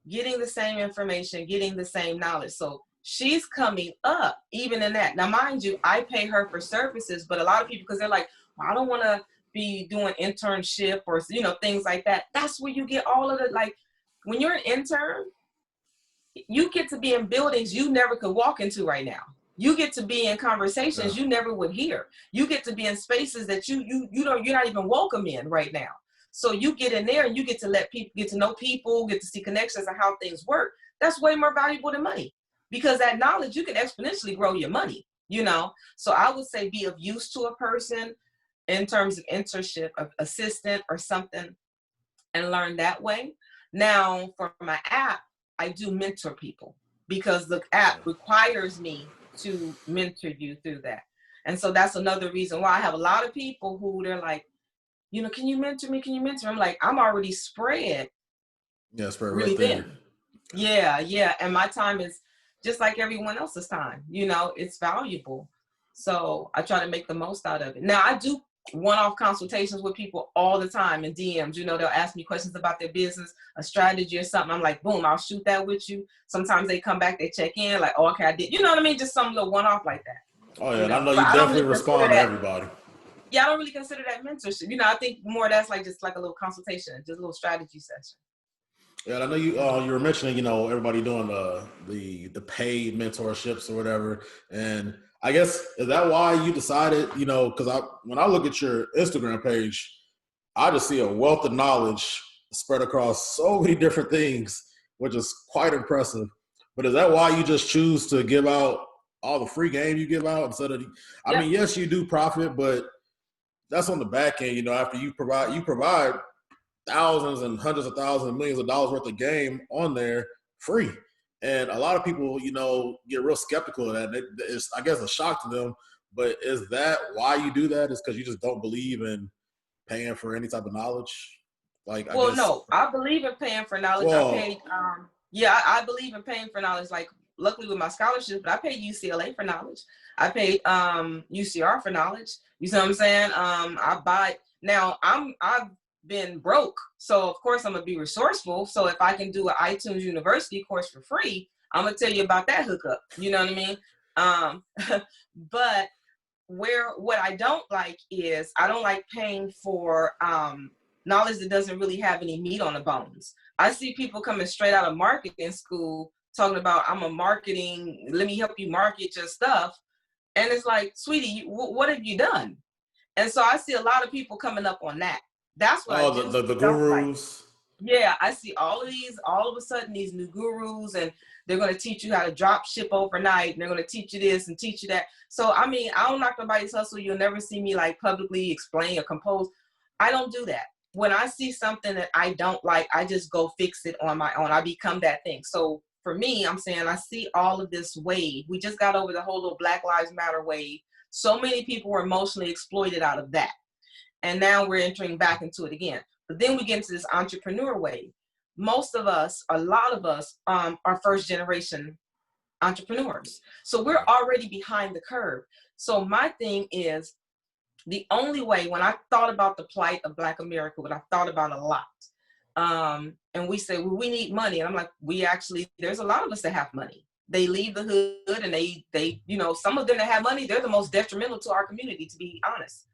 getting the same information, getting the same knowledge. So she's coming up even in that. Now, mind you, I pay her for services, but a lot of people, because they're like, well, I don't want to be doing internship or, things like that. That's where you get all of the, like, when you're an intern, you get to be in buildings you never could walk into right now. You get to be in conversations you never would hear. You get to be in spaces that you're not even welcome in right now. So you get in there and you get to let people get to know people, get to see connections and how things work. That's way more valuable than money because that knowledge, you can exponentially grow your money, So I would say be of use to a person in terms of internship, of assistant or something, and learn that way. Now for my app, I do mentor people because the app requires me to mentor you through that. And so that's another reason why I have a lot of people who they're like, can you mentor me? Can you mentor? I'm like, I'm already spread. Yeah, spread really real thin. Yeah. And my time is just like everyone else's time. It's valuable. So I try to make the most out of it. Now I do one-off consultations with people all the time in DMs. They'll ask me questions about their business, a strategy or something. I'm like, boom, I'll shoot that with you. Sometimes they come back, they check in, like, oh, okay, I did. You know what I mean? Just some little one-off like that. Oh yeah, and I know you definitely respond to everybody. Yeah, I don't really consider that mentorship. I think more that's like just like a little consultation, just a little strategy session. Yeah, I know you were mentioning, everybody doing the paid mentorships or whatever. And I guess, is that why you decided, because when I look at your Instagram page, I just see a wealth of knowledge spread across so many different things, which is quite impressive. But is that why you just choose to give out all the free game you give out instead of, I mean, yes, you do profit, but that's on the back end, after you provide thousands and hundreds of thousands and millions of dollars worth of game on there free. And a lot of people, get real skeptical of that. It's, I guess, a shock to them. But is that why you do that? Is because you just don't believe in paying for any type of knowledge? No, I believe in paying for knowledge. I paid, I believe in paying for knowledge. Like, luckily with my scholarships, but I paid UCLA for knowledge. I paid UCR for knowledge. You see what I'm saying? I've been broke, so of course I'm gonna be resourceful. So if I can do an iTunes University course for free, I'm gonna tell you about that hookup. You know what I mean? But what I don't like is I don't like paying for knowledge that doesn't really have any meat on the bones. I see people coming straight out of marketing school talking about, I'm a marketing, let me help you market your stuff. And it's like, sweetie, what have you done? And so I see a lot of people coming up on that. That's what I do. The gurus. Yeah, I see all of these, all of a sudden, these new gurus, and they're going to teach you how to drop ship overnight, and they're going to teach you this and teach you that. So, I mean, I don't knock nobody's hustle. You'll never see me like publicly explain or compose. I don't do that. When I see something that I don't like, I just go fix it on my own. I become that thing. So for me, I'm saying I see all of this wave. We just got over the whole little Black Lives Matter wave. So many people were emotionally exploited out of that. And now we're entering back into it again. But then we get into this entrepreneur wave. Most of us, a lot of us, are first generation entrepreneurs. So we're already behind the curve. So my thing is, the only way, when I thought about the plight of Black America, what I thought about a lot, and we say, well, we need money. And I'm like, there's a lot of us that have money. They leave the hood and they, you know, some of them that have money, they're the most detrimental to our community, to be honest.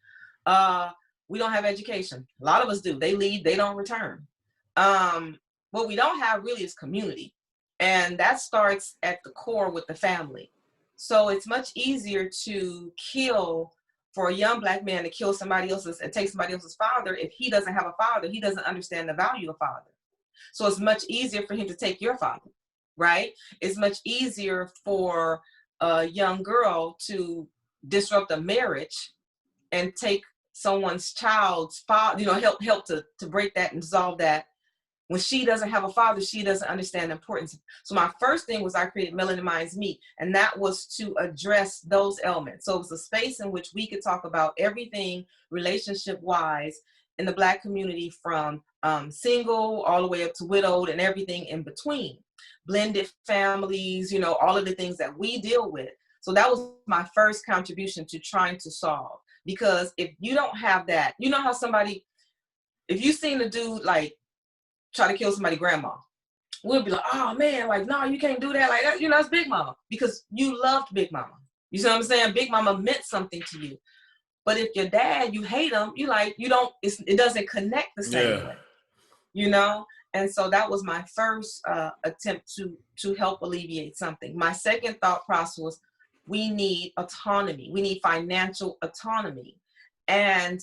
We don't have education. A lot of us do. They leave, they don't return. What we don't have really is community. And that starts at the core with the family. So it's much easier to kill, for a young Black man to kill somebody else's and take somebody else's father. If he doesn't have a father, he doesn't understand the value of father. So it's much easier for him to take your father, right? It's much easier for a young girl to disrupt a marriage and take someone's child's father, you know, help to break that and dissolve that. When she doesn't have a father, she doesn't understand the importance. So my first thing was I created Melanin Minds Meet, and that was to address those elements. So it was a space in which we could talk about everything relationship-wise in the Black community, from single all the way up to widowed and everything in between. Blended families, you know, all of the things that we deal with. So that was my first contribution to trying to solve. Because if you don't have that, you know how somebody, if you seen a dude like try to kill somebody's grandma, we'll be like, oh man, like, no, you can't do that. Like, that, you know, that's Big Mama, because you loved Big Mama. You see what I'm saying? Big Mama meant something to you. But if your dad, you hate him, you like, you don't, it doesn't connect the same way, you know? And so that was my first attempt to help alleviate something. My second thought process was, we need autonomy. We need financial autonomy. And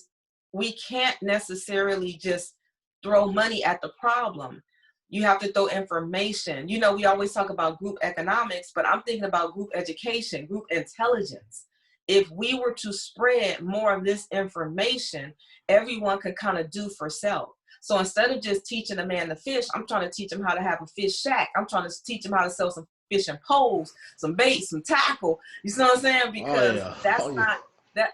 we can't necessarily just throw money at the problem. You have to throw information. You know, we always talk about group economics, but I'm thinking about group education, group intelligence. If we were to spread more of this information, everyone could kind of do for self. So instead of just teaching a man to fish, I'm trying to teach him how to have a fish shack. I'm trying to teach him how to sell some fishing poles, some bait, some tackle. You see what I'm saying? Because not that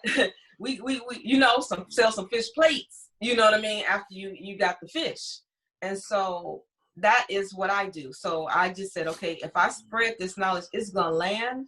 we you know, sell some fish plates. You know what I mean? After you got the fish. And so that is what I do. So I just said, okay, if I spread this knowledge, it's going to land.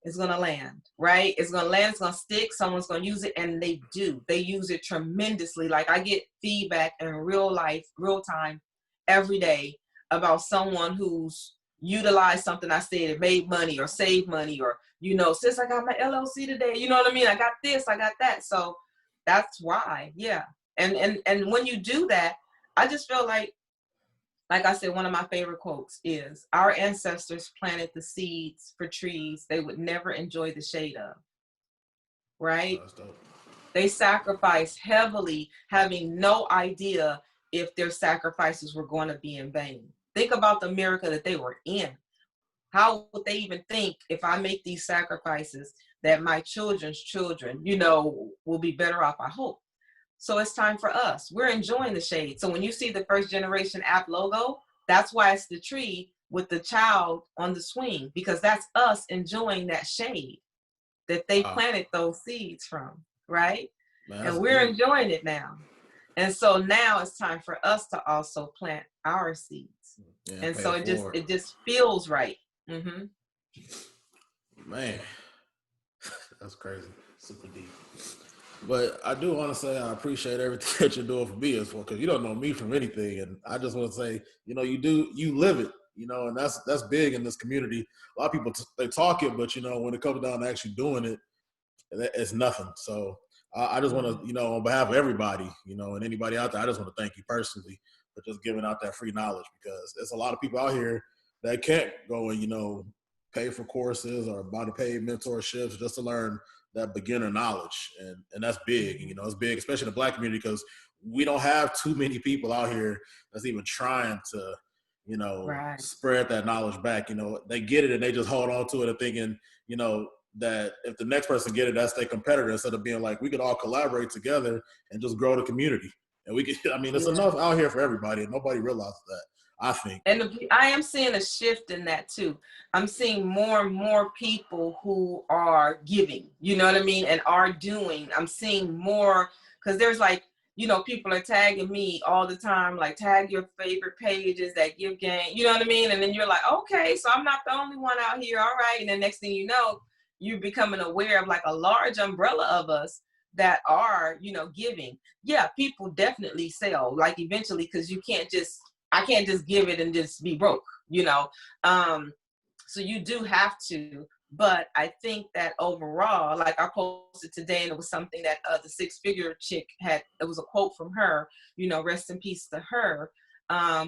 It's going to land, right? It's going to land. It's going to stick. Someone's going to use it. And they do. They use it tremendously. Like, I get feedback in real life, real time, every day about someone who's utilized something I said, it made money or saved money, or, you know, sis, I got my LLC today. You know what I mean? I got this, I got that. So that's why, yeah. And when you do that, I just feel like I said, one of my favorite quotes is, our ancestors planted the seeds for trees they would never enjoy the shade of, right? They sacrificed heavily, having no idea if their sacrifices were going to be in vain. Think about the America that they were in. How would they even think, if I make these sacrifices, that my children's children, you know, will be better off, I hope. So it's time for us. We're enjoying the shade. So when you see the First Generation app logo, that's why it's the tree with the child on the swing, because that's us enjoying that shade that they planted those seeds from, right? Man, and we're enjoying it now. And so now it's time for us to also plant our seeds. Yeah, and so it just feels right. Mm-hmm. Man, that's crazy. Super deep. But I do want to say I appreciate everything that you're doing for me as well, because you don't know me from anything. And I just want to say, you know, you live it, you know, and that's big in this community. A lot of people, they talk it, but, you know, when it comes down to actually doing it, it's nothing. So I just want to, you know, on behalf of everybody, you know, and anybody out there, I just want to thank you personally for just giving out that free knowledge, because there's a lot of people out here that can't go and, you know, pay for courses or buy the paid mentorships just to learn that beginner knowledge. And that's big. You know, it's big, especially in the Black community, because we don't have too many people out here that's even trying to, you know, Right. spread that knowledge back. You know, they get it and they just hold on to it and thinking, you know, that if the next person get it, that's their competitor, instead of being like, we could all collaborate together and just grow the community. And we could, I mean, it's enough out here for everybody, and nobody realizes that, I think. And I am seeing a shift in that too. I'm seeing more and more people who are giving, you know what I mean, and are doing. I'm seeing more, because there's like, you know, people are tagging me all the time, like tag your favorite pages that give game, you know what I mean? And then you're like, okay, so I'm not the only one out here, all right. And then next thing you know, you're becoming aware of like a large umbrella of us that are, you know, giving. Yeah, people definitely sell, like eventually, because I can't just give it and just be broke, you know? So you do have to, but I think that overall, like I posted today, and it was something that the six-figure chick had, it was a quote from her, you know, rest in peace to her.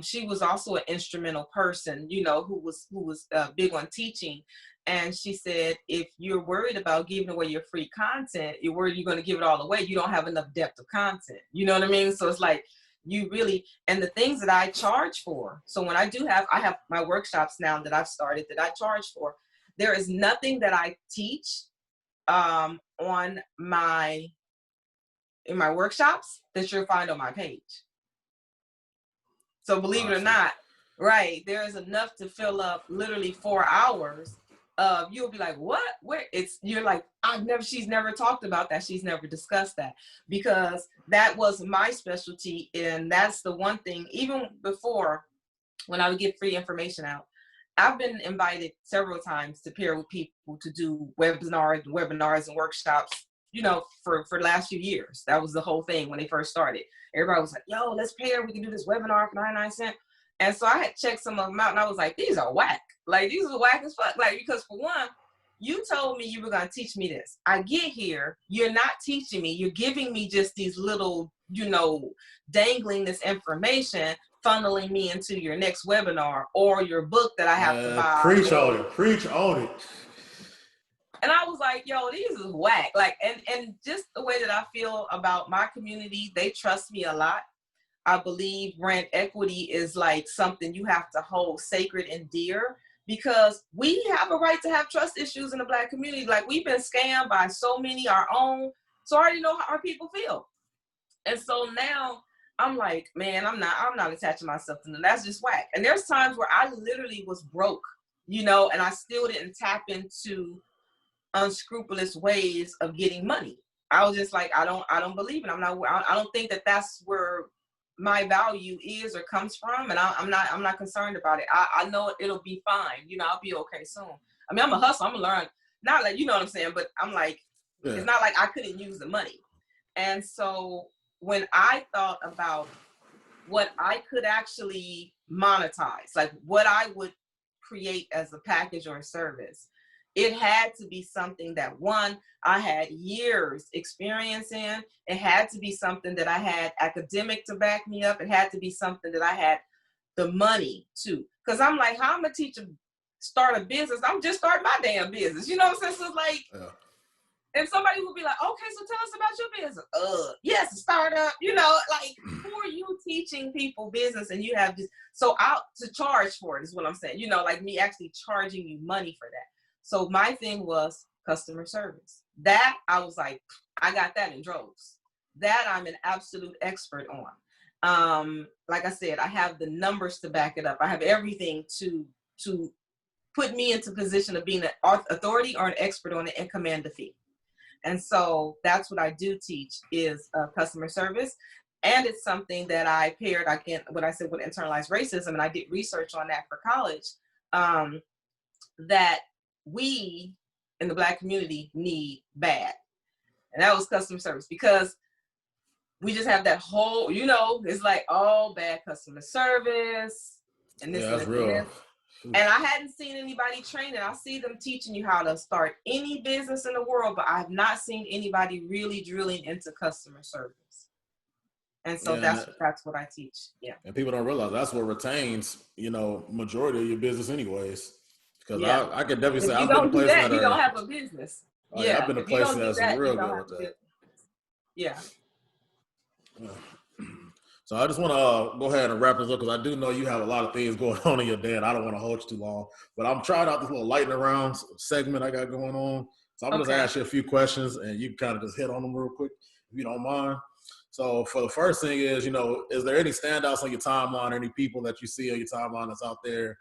She was also an instrumental person, you know, who was big on teaching. And she said, if you're worried about giving away your free content, you're worried you're going to give it all away, you don't have enough depth of content. You know what I mean? So it's like, you really, and the things that I charge for. So when I have my workshops now that I've started that I charge for. There is nothing that I teach in my workshops that you'll find on my page. So believe it or not, right, there is enough to fill up literally 4 hours. You'll be like, what? Where? You're like, she's never talked about that. She's never discussed that, because that was my specialty. And that's the one thing, even before, when I would get free information out, I've been invited several times to pair with people to do webinars and workshops, you know, for the last few years. That was the whole thing when they first started. Everybody was like, yo, let's pair. We can do this webinar for 99 cents. And so I had checked some of them out, and I was like, these are whack. Like, these are whack as fuck. Like, because for one, you told me you were going to teach me this. I get here, you're not teaching me. You're giving me just these little, you know, dangling this information, funneling me into your next webinar or your book that I have to buy. Preach on it. And I was like, yo, these is whack. Like, and just the way that I feel about my community, they trust me a lot. I believe brand equity is like something you have to hold sacred and dear, because we have a right to have trust issues in the Black community. Like, we've been scammed by so many, our own. So I already know how our people feel. And so now I'm like, man, I'm not attaching myself to them. That's just whack. And there's times where I literally was broke, you know, and I still didn't tap into unscrupulous ways of getting money. I was just like, I don't believe it. I don't think that that's where my value is or comes from. And I'm not concerned about it. I know it'll be fine. You know, I'll be okay soon. I mean, I'm a hustler. I'm gonna learn, not like, you know what I'm saying? But I'm like, It's not like I couldn't use the money. And so when I thought about what I could actually monetize, like what I would create as a package or a service, it had to be something that, one, I had years experience in. It had to be something that I had academic to back me up. It had to be something that I had the money to. Because I'm like, how am I teach start a business? I'm just starting my damn business. You know what I'm saying? So it's like, and somebody would be like, okay, so tell us about your business. Yes, a startup, you know, like, who are you teaching people business and you have this? So out to charge for it is what I'm saying. You know, like me actually charging you money for that. So my thing was customer service. That I was like, I got that in droves. That I'm an absolute expert on. Like I said, I have the numbers to back it up. I have everything to put me into position of being an authority or an expert on it and command a fee. And so that's what I do teach is customer service. And it's something that I paired, what I said with internalized racism, and I did research on that for college, that we in the Black community need bad. And that was customer service, because we just have that whole, you know, it's like all bad customer service. And this, that's real. And I hadn't seen anybody train it. I see them teaching you how to start any business in the world, but I have not seen anybody really drilling into customer service. And so that's what I teach. Yeah. And people don't realize that's what retains, you know, majority of your business anyways. Because Yeah. I can definitely say If you I've been to don't do places that, that you don't are, have a business. oh yeah, I've Yeah. been to If you places don't do that's that, you real don't good have with a that. business. Yeah. Yeah. So I just want to go ahead and wrap this up because I do know you have a lot of things going on in your day, and I don't want to hold you too long. But I'm trying out this little lightning round segment I got going on. So I'm going to just ask you a few questions, and you can kind of just hit on them real quick, if you don't mind. So for the first thing is, is there any standouts on your timeline, or any people that you see on your timeline that's out there,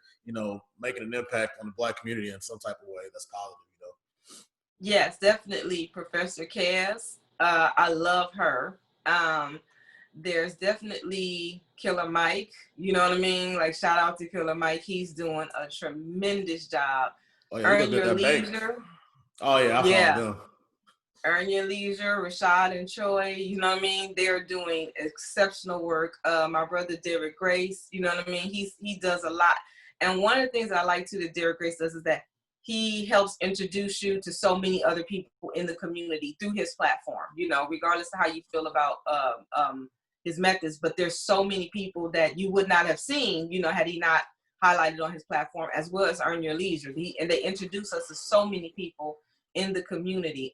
making an impact on the Black community in some type of way that's positive, Yes, definitely Professor Kaz. I love her. There's definitely Killer Mike. You know what I mean? Like, shout out to Killer Mike. He's doing a tremendous job. Oh, yeah, you Earn look at Your that bank. Leisure. Oh, yeah, I follow them. Earn Your Leisure, Rashad and Troy, you know what I mean? They're doing exceptional work. My brother Derek Grace, you know what I mean? He does a lot. And one of the things that I like too that Derek Grace does is that he helps introduce you to so many other people in the community through his platform, regardless of how you feel about his methods. But there's so many people that you would not have seen, had he not highlighted on his platform, as well as Earn Your Leisure. And they introduce us to so many people in the community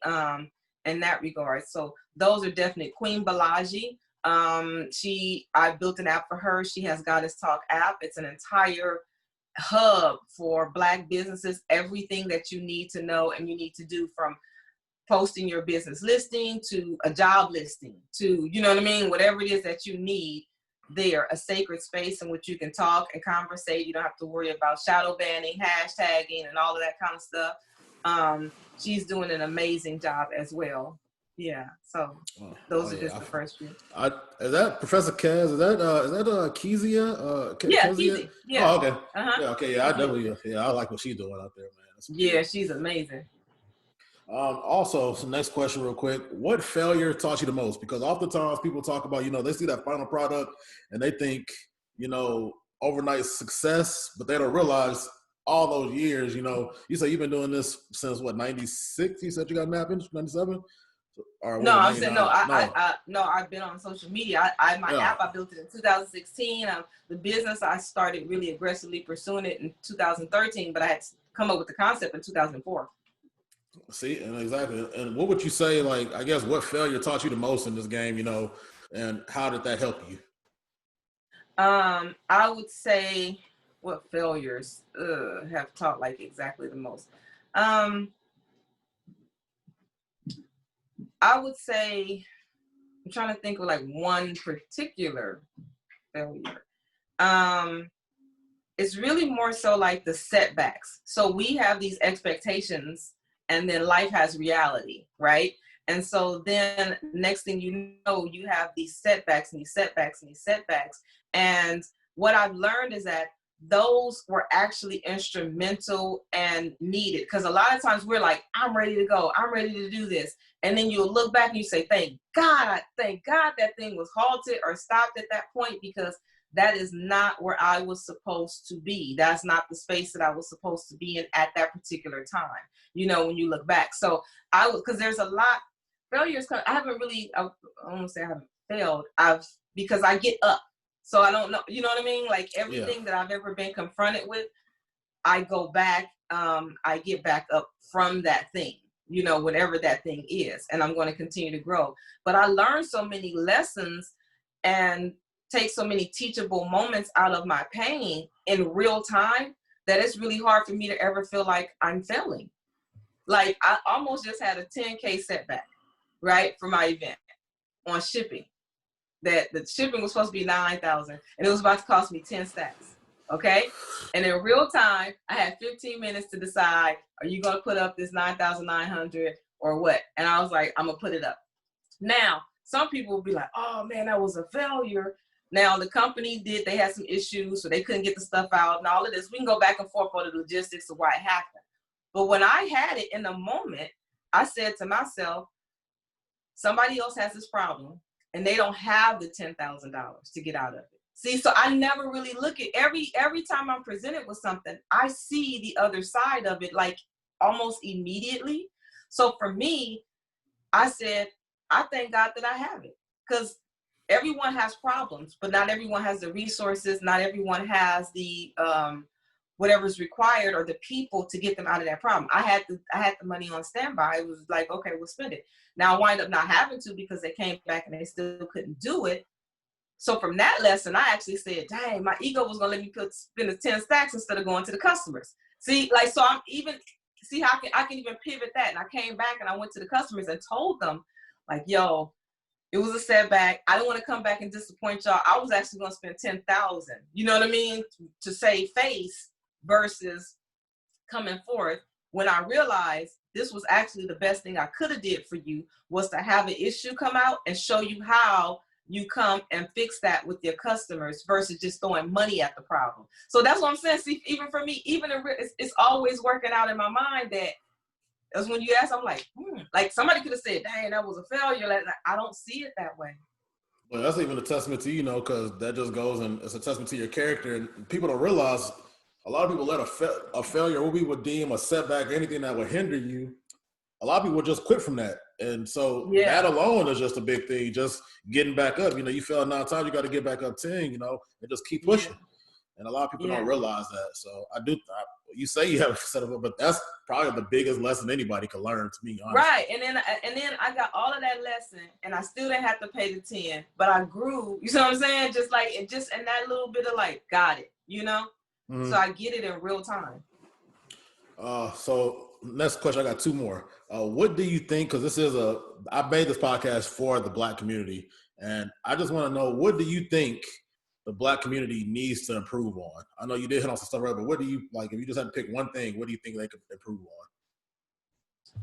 in that regard. So those are definitely Queen Balaji. I built an app for her. She has Goddess Talk app. It's an entire hub for Black businesses, everything that you need to know and you need to do, from posting your business listing to a job listing to, whatever it is that you need there, a sacred space in which you can talk and conversate. You don't have to worry about shadow banning, hashtagging, and all of that kind of stuff. She's doing an amazing job as well. Yeah, so those are just the first few. Is that Professor Kaz? Is that Kezia? Yeah, Kezia? Keezy. Yeah. Oh, okay. Uh-huh. Yeah, okay. Yeah, I definitely. I like what she's doing out there, man. Yeah, she's amazing. Also, some next question real quick. What failure taught you the most? Because oftentimes people talk about, they see that final product and they think, overnight success, but they don't realize all those years, you say you've been doing this since what, 96? You said you got napping, 97? Or No, I'm saying no. I've been on social media. My app, I built it in 2016. The business, I started really aggressively pursuing it in 2013, but I had to come up with the concept in 2004. See, and exactly. And what would you say, like, I guess, what failure taught you the most in this game, and how did that help you? I would say what failures have taught like exactly the most. I would say, I'm trying to think of like one particular failure. It's really more so like the setbacks. So we have these expectations and then life has reality, right? And so then next thing you know, you have these setbacks and these setbacks and these setbacks. And what I've learned is that those were actually instrumental and needed, because a lot of times we're like, I'm ready to go, I'm ready to do this. And then you'll look back and you say, thank God that thing was halted or stopped at that point, because that is not where I was supposed to be. That's not the space that I was supposed to be in at that particular time, when you look back. So because there's a lot, failures, I haven't really, I won't say I haven't failed, because I get up. So I don't know, you know what I mean? Like everything that I've ever been confronted with, I go back, I get back up from that thing, whatever that thing is, and I'm going to continue to grow. But I learned so many lessons and take so many teachable moments out of my pain in real time that it's really hard for me to ever feel like I'm failing. Like I almost just had a 10K setback, right, for my event on shipping. That the shipping was supposed to be 9,000 and it was about to cost me 10 stacks. Okay. And in real time, I had 15 minutes to decide, are you going to put up this 9,900 or what? And I was like, I'm going to put it up. Now, some people will be like, oh man, that was a failure. Now the company they had some issues, so they couldn't get the stuff out and all of this. We can go back and forth on the logistics of why it happened. But when I had it in the moment, I said to myself, somebody else has this problem and they don't have the $10,000 to get out of it. See, so I never really look at every time I'm presented with something, I see the other side of it, like almost immediately. So for me, I said, I thank God that I have it, because everyone has problems, but not everyone has the resources. Not everyone has the whatever's required or the people to get them out of that problem. I had the money on standby. It was like, okay, we'll spend it. Now I wind up not having to because they came back and they still couldn't do it. So from that lesson, I actually said, dang, my ego was gonna let me spend the 10 stacks instead of going to the customers. See, like, so I'm even, see how I can even pivot that. And I came back and I went to the customers and told them, like, yo, it was a setback. I don't want to come back and disappoint y'all. I was actually gonna spend 10,000, you know what I mean, to save face versus coming forth, when I realized this was actually the best thing I could have did for you, was to have an issue come out and show you how you come and fix that with your customers versus just throwing money at the problem. So that's what I'm saying. See, even for me, it's always working out in my mind that, as when you ask, I'm like somebody could have said, dang, that was a failure. Like, I don't see it that way. Well, that's even a testament to, because that just goes and it's a testament to your character. And people don't realize, a lot of people let a failure, what we would deem a setback, anything that would hinder you, a lot of people just quit from that. And so that alone is just a big thing, just getting back up. You fail 9 times, you got to get back up 10, and just keep pushing. Yeah. And a lot of people don't realize that. So you say you have a set up, but that's probably the biggest lesson anybody can learn, to me, honestly. Right. And then I got all of that lesson, and I still didn't have to pay the 10, but I grew, you know what I'm saying? Just in that little bit of got it, Mm-hmm. So I get it in real time. So next question, I got 2 more. What do you think, because I made this podcast for the Black community, and I just want to know, what do you think the Black community needs to improve on? I know you did hit on some stuff earlier, but what do you, if you just had to pick one thing, what do you think they could improve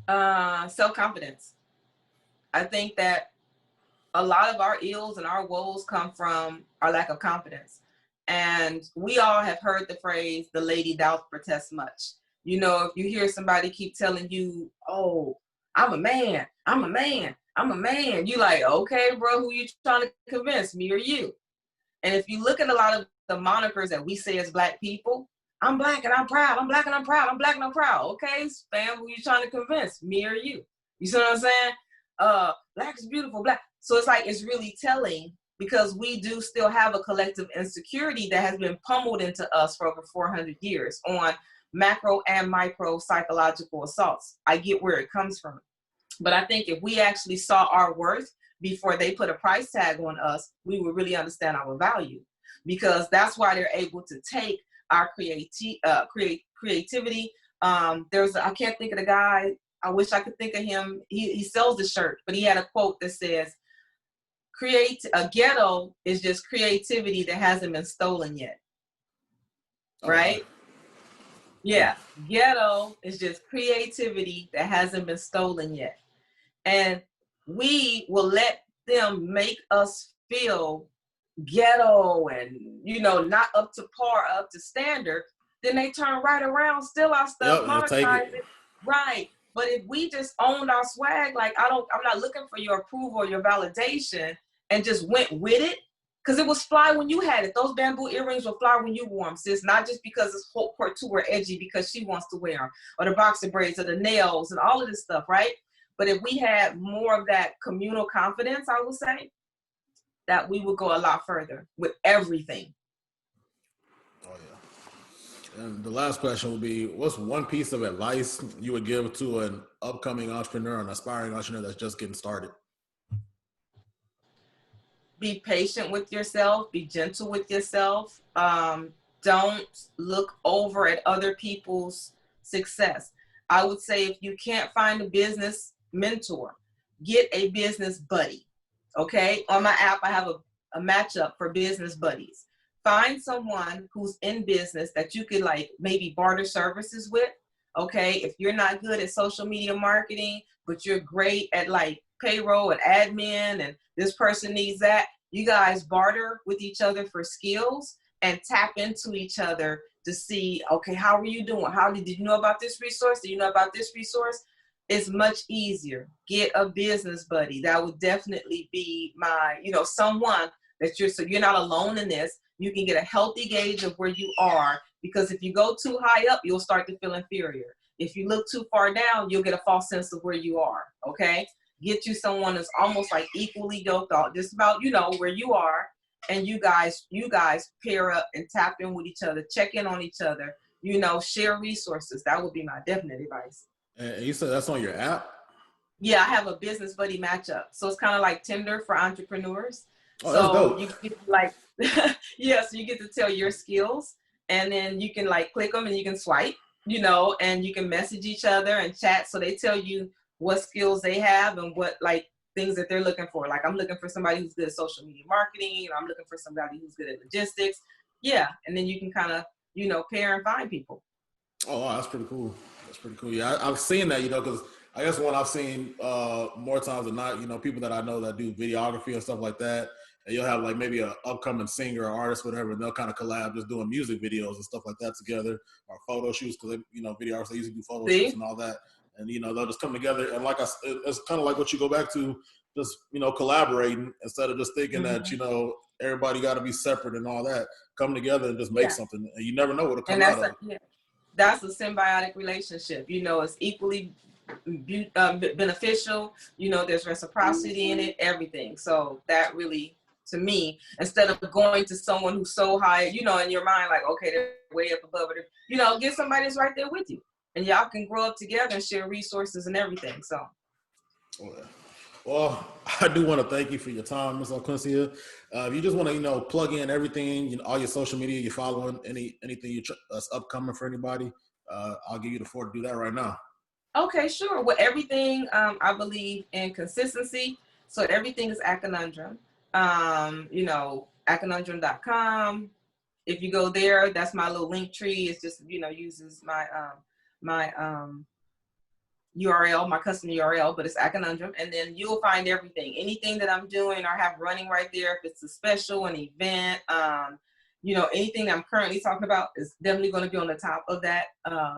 on? Self-confidence. I think that a lot of our ills and our woes come from our lack of confidence. And we all have heard the phrase, the lady doth protest much. If you hear somebody keep telling you, oh, I'm a man, you like, okay, bro, who you trying to convince, me or you? And if you look at a lot of the monikers that we say as Black people, I'm Black and I'm proud, I'm Black and I'm proud, I'm Black and I'm proud. Okay, fam, who you trying to convince, me or you? You see what I'm saying? Black is beautiful, Black. So it's really telling, because we do still have a collective insecurity that has been pummeled into us for over 400 years on macro and micro psychological assaults. I get where it comes from. But I think if we actually saw our worth before they put a price tag on us, we would really understand our value, because that's why they're able to take our creativity. I can't think of the guy. I wish I could think of him. He sells the shirt, but he had a quote that says, a ghetto is just creativity that hasn't been stolen yet. Right? Yeah. Ghetto is just creativity that hasn't been stolen yet. And we will let them make us feel ghetto and, not up to par, up to standard. Then they turn right around, steal our stuff, monetize it. Right. But if we just owned our swag, I'm not looking for your approval or your validation, and just went with it, because it was fly when you had it. Those bamboo earrings will fly when you wore them, sis. Not just because it's haute couture or edgy because she wants to wear them, or the boxer braids or the nails and all of this stuff, right? But if we had more of that communal confidence, I would say that we would go a lot further with everything. Oh, yeah. And the last question would be, what's one piece of advice you would give to an upcoming entrepreneur, an aspiring entrepreneur that's just getting started? Be patient with yourself. Be gentle with yourself. Don't look over at other people's success. I would say, if you can't find a business mentor, get a business buddy. Okay? On my app, I have a matchup for business buddies. Find someone who's in business that you could maybe barter services with. Okay? If you're not good at social media marketing, but you're great at payroll and admin, and this person needs that, you guys barter with each other for skills and tap into each other to see, okay, how are you doing? Did you know about this resource? Did you know about this resource? It's much easier. Get a business buddy. That would definitely be my, someone that so you're not alone in this. You can get a healthy gauge of where you are, because if you go too high up, you'll start to feel inferior. If you look too far down, you'll get a false sense of where you are. Okay? Get you someone that's almost equally yoked out, just about, where you are, and you guys pair up and tap in with each other, check in on each other, you know, share resources. That would be my definite advice. And you said that's on your app? Yeah, I have a business buddy matchup. So it's kind of like Tinder for entrepreneurs. Oh, that's So dope. you get like, yeah, so you get to tell your skills, and then you can like click them and you can swipe, you know, and you can message each other and chat. So they tell you what skills they have and what like things that they're looking for. Like I'm looking for somebody who's good at social media marketing, or I'm looking for somebody who's good at logistics. Yeah. And then you can kind of, you know, pair and find people. Oh, wow, that's pretty cool. That's pretty cool. Yeah, I've seen that, you know, because I guess one I've seen more times than not, you know, people that I know that do videography and stuff like that, and you'll have like maybe an upcoming singer or artist, whatever, and they'll kind of collab just doing music videos and stuff like that together, or photo shoots, because, you know, videographers, they usually do photo shoots and all that. And, you know, they'll just come together. And like it's kind of like what you go back to, just, you know, collaborating instead of just thinking that, you know, everybody got to be separate and all that. Come together and just make something. And you never know what'll come out of it. That's a symbiotic relationship. You know, it's equally beneficial. You know, there's reciprocity in it, everything. So that really, to me, instead of going to someone who's so high, you know, in your mind, like, okay, they're way up above it, you know, get somebody that's right there with you, and y'all can grow up together and share resources and everything. So. Well, I do want to thank you for your time, Ms. Alquincia. If you just want to, you know, plug in everything, you know, all your social media, you're following, anything that's upcoming for anybody, I'll give you the floor to do that right now. Okay, sure. Well, everything, I believe in consistency. So everything is AKAnundrum. You know, AKAnundrum.com. If you go there, that's my little link tree. It's just, you know, uses my URL, my custom URL, but it's AKAnundrum. And then you'll find everything, anything that I'm doing or have running right there. If it's a special, an event, you know, anything I'm currently talking about is definitely going to be on the top of that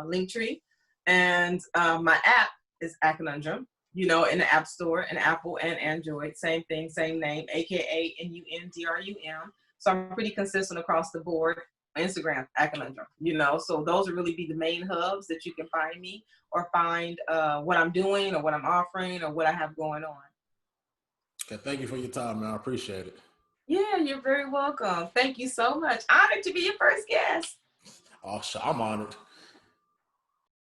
link tree. And my app is AKAnundrum, you know, in the App Store, and Apple and Android, same thing, same name, AKAnundrum. So I'm pretty consistent across the board. Instagram, AKAnundrum, you know, so those would really be the main hubs that you can find me, or find what I'm doing or what I'm offering or what I have going on. Okay, thank you for your time, man. I appreciate it. Yeah, you're very welcome. Thank you so much. Honored to be your first guest. Oh, I'm honored.